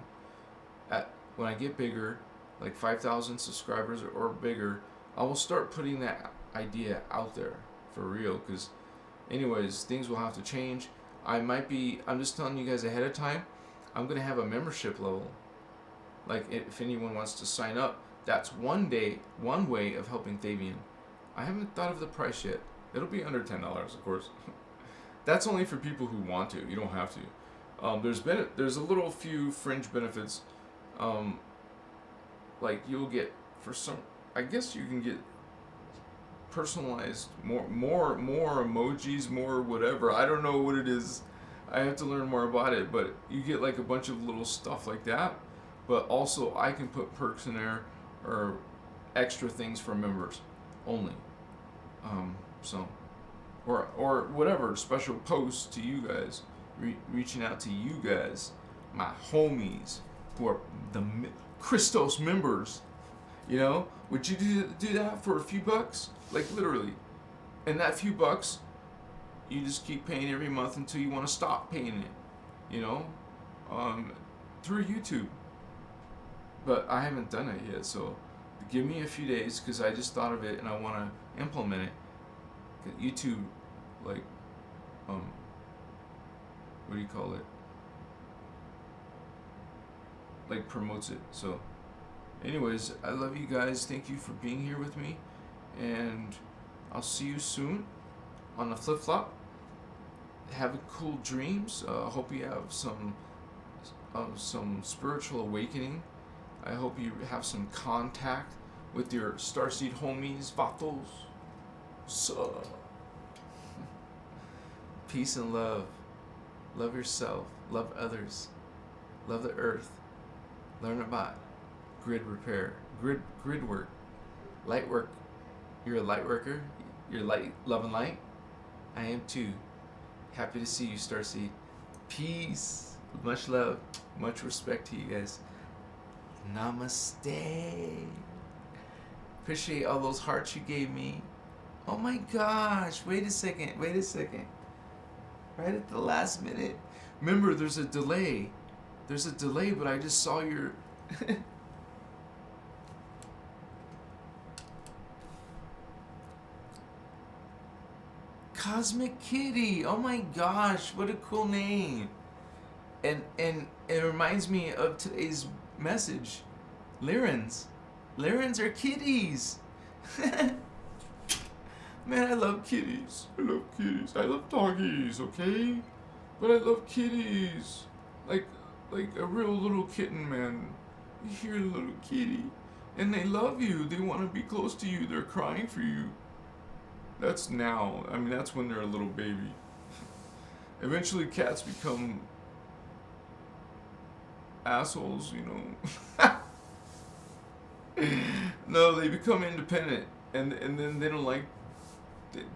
When I get bigger, like 5,000 subscribers or bigger, I will start putting that idea out there for real, because anyways, things will have to change. I'm just telling you guys ahead of time, I'm going to have a membership level. Like, if anyone wants to sign up, that's one way of helping Thavian. I haven't thought of the price yet. It'll be under $10, of course. That's only for people who want to. You don't have to. There's a little few fringe benefits. Like, you'll get, I guess you can get personalized, more emojis, more whatever. I don't know what it is. I have to learn more about it, but you get like a bunch of little stuff like that. But also I can put perks in there or extra things for members only. Or whatever, special posts to you guys, reaching out to you guys, my homies who are the Christos members. You know, would you do that for a few bucks? Like, literally. And that few bucks, you just keep paying every month until you want to stop paying it. You know? Through YouTube. But I haven't done it yet, so give me a few days, because I just thought of it and I want to implement it. YouTube, like, what do you call it? Like, promotes it. So, anyways, I love you guys. Thank you for being here with me. And I'll see you soon on the flip-flop. Have cool dreams. Hope you have some spiritual awakening. I hope you have some contact with your Starseed homies, vatos. So, peace and love. Love yourself. Love others. Love the earth. Learn about grid repair. Grid work. Light work. You're a light worker. You're light, love and light. I am too. Happy to see you, Starseed. Peace. Much love. Much respect to you guys. Namaste. Appreciate all those hearts you gave me. Oh my gosh. Wait a second. Right at the last minute. Remember, there's a delay. But I just saw your... Cosmic Kitty. Oh my gosh, what a cool name. And it reminds me of today's message. Lyrans are kitties. Man, I love kitties. I love doggies, okay? But I love kitties. Like a real little kitten, man. You hear a little kitty. And they love you. They want to be close to you. They're crying for you. That's now. I mean, that's when they're a little baby. Eventually, cats become assholes, you know. No, they become independent, and then they don't like.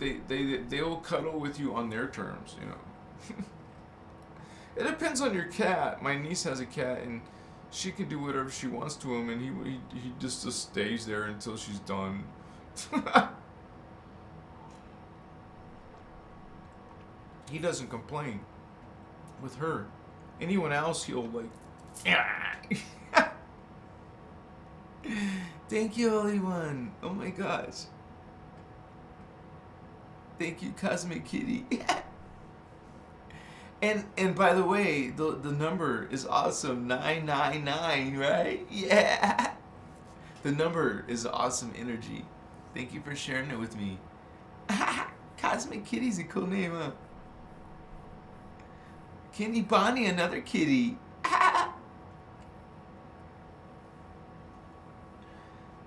They'll cuddle with you on their terms, you know. It depends on your cat. My niece has a cat, and she can do whatever she wants to him, and he just stays there until she's done. He doesn't complain with her. Anyone else, he'll like. Thank you, Holy One. Oh my gosh. Thank you, Cosmic Kitty. And by the way, the number is awesome. 999, right? Yeah. The number is awesome energy. Thank you for sharing it with me. Cosmic Kitty's a cool name, huh? Candy Bonnie, another kitty.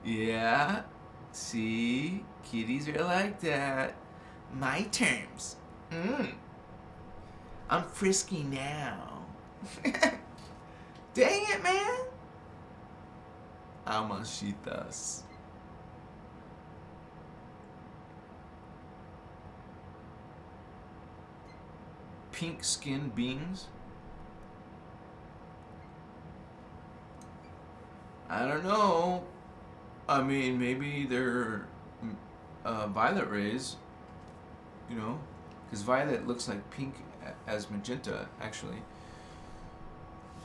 Yeah. See? Kitties are like that. My terms. I'm frisky now. Dang it, man. Amashitas. Pink skinned beings? I don't know. I mean, maybe they're violet rays, you know, because violet looks like pink as magenta, actually.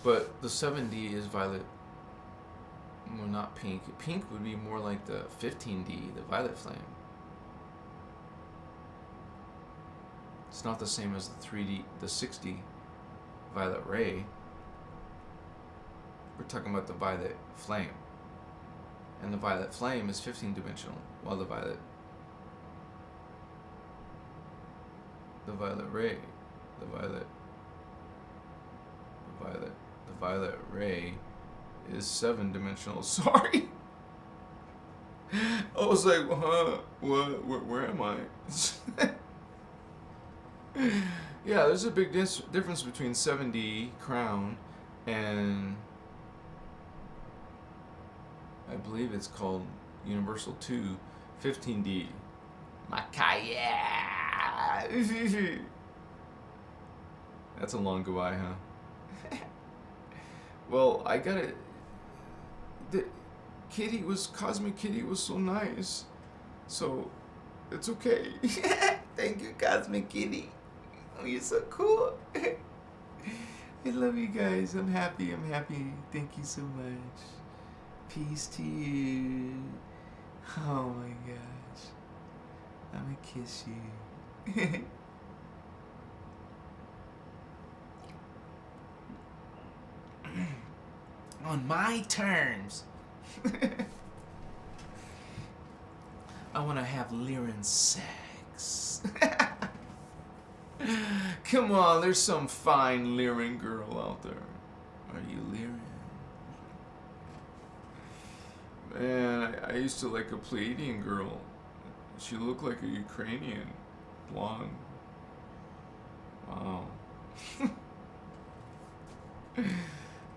But the 7D is violet. Well, not pink. Pink would be more like the 15D, the violet flame. It's not the same as the 3D, the 6D violet ray. We're talking about the violet flame. And the violet flame is 15-dimensional, while the violet ray, the violet ray is 7-dimensional. Sorry. I was like, huh? What? Where am I? Yeah, there's a big difference between 7D crown and I believe it's called Universal 2 15D. Makaya. That's a long goodbye, huh? Well, I got it. The Cosmic Kitty was so nice. So, it's okay. Thank you, Cosmic Kitty. Oh, you're so cool. I love you guys. I'm happy. Thank you so much. Peace to you. Oh my gosh. I'm gonna kiss you. On my terms. I want to have Lyran sex. Come on, there's some fine Lyran girl out there. Are you Lyran? Man, I used to like a Pleiadian girl. She looked like a Ukrainian. Blonde. Wow.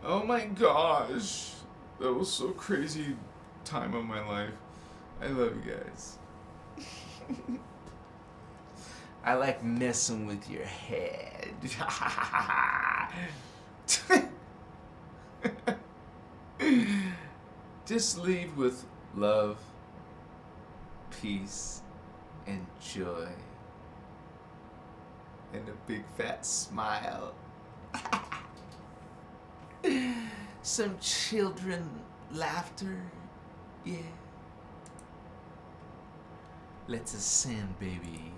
Oh my gosh. That was so crazy time of my life. I love you guys. I like messing with your head. Just leave with love, peace, and joy. And a big fat smile. Some children laughter. Yeah. Let's ascend, baby.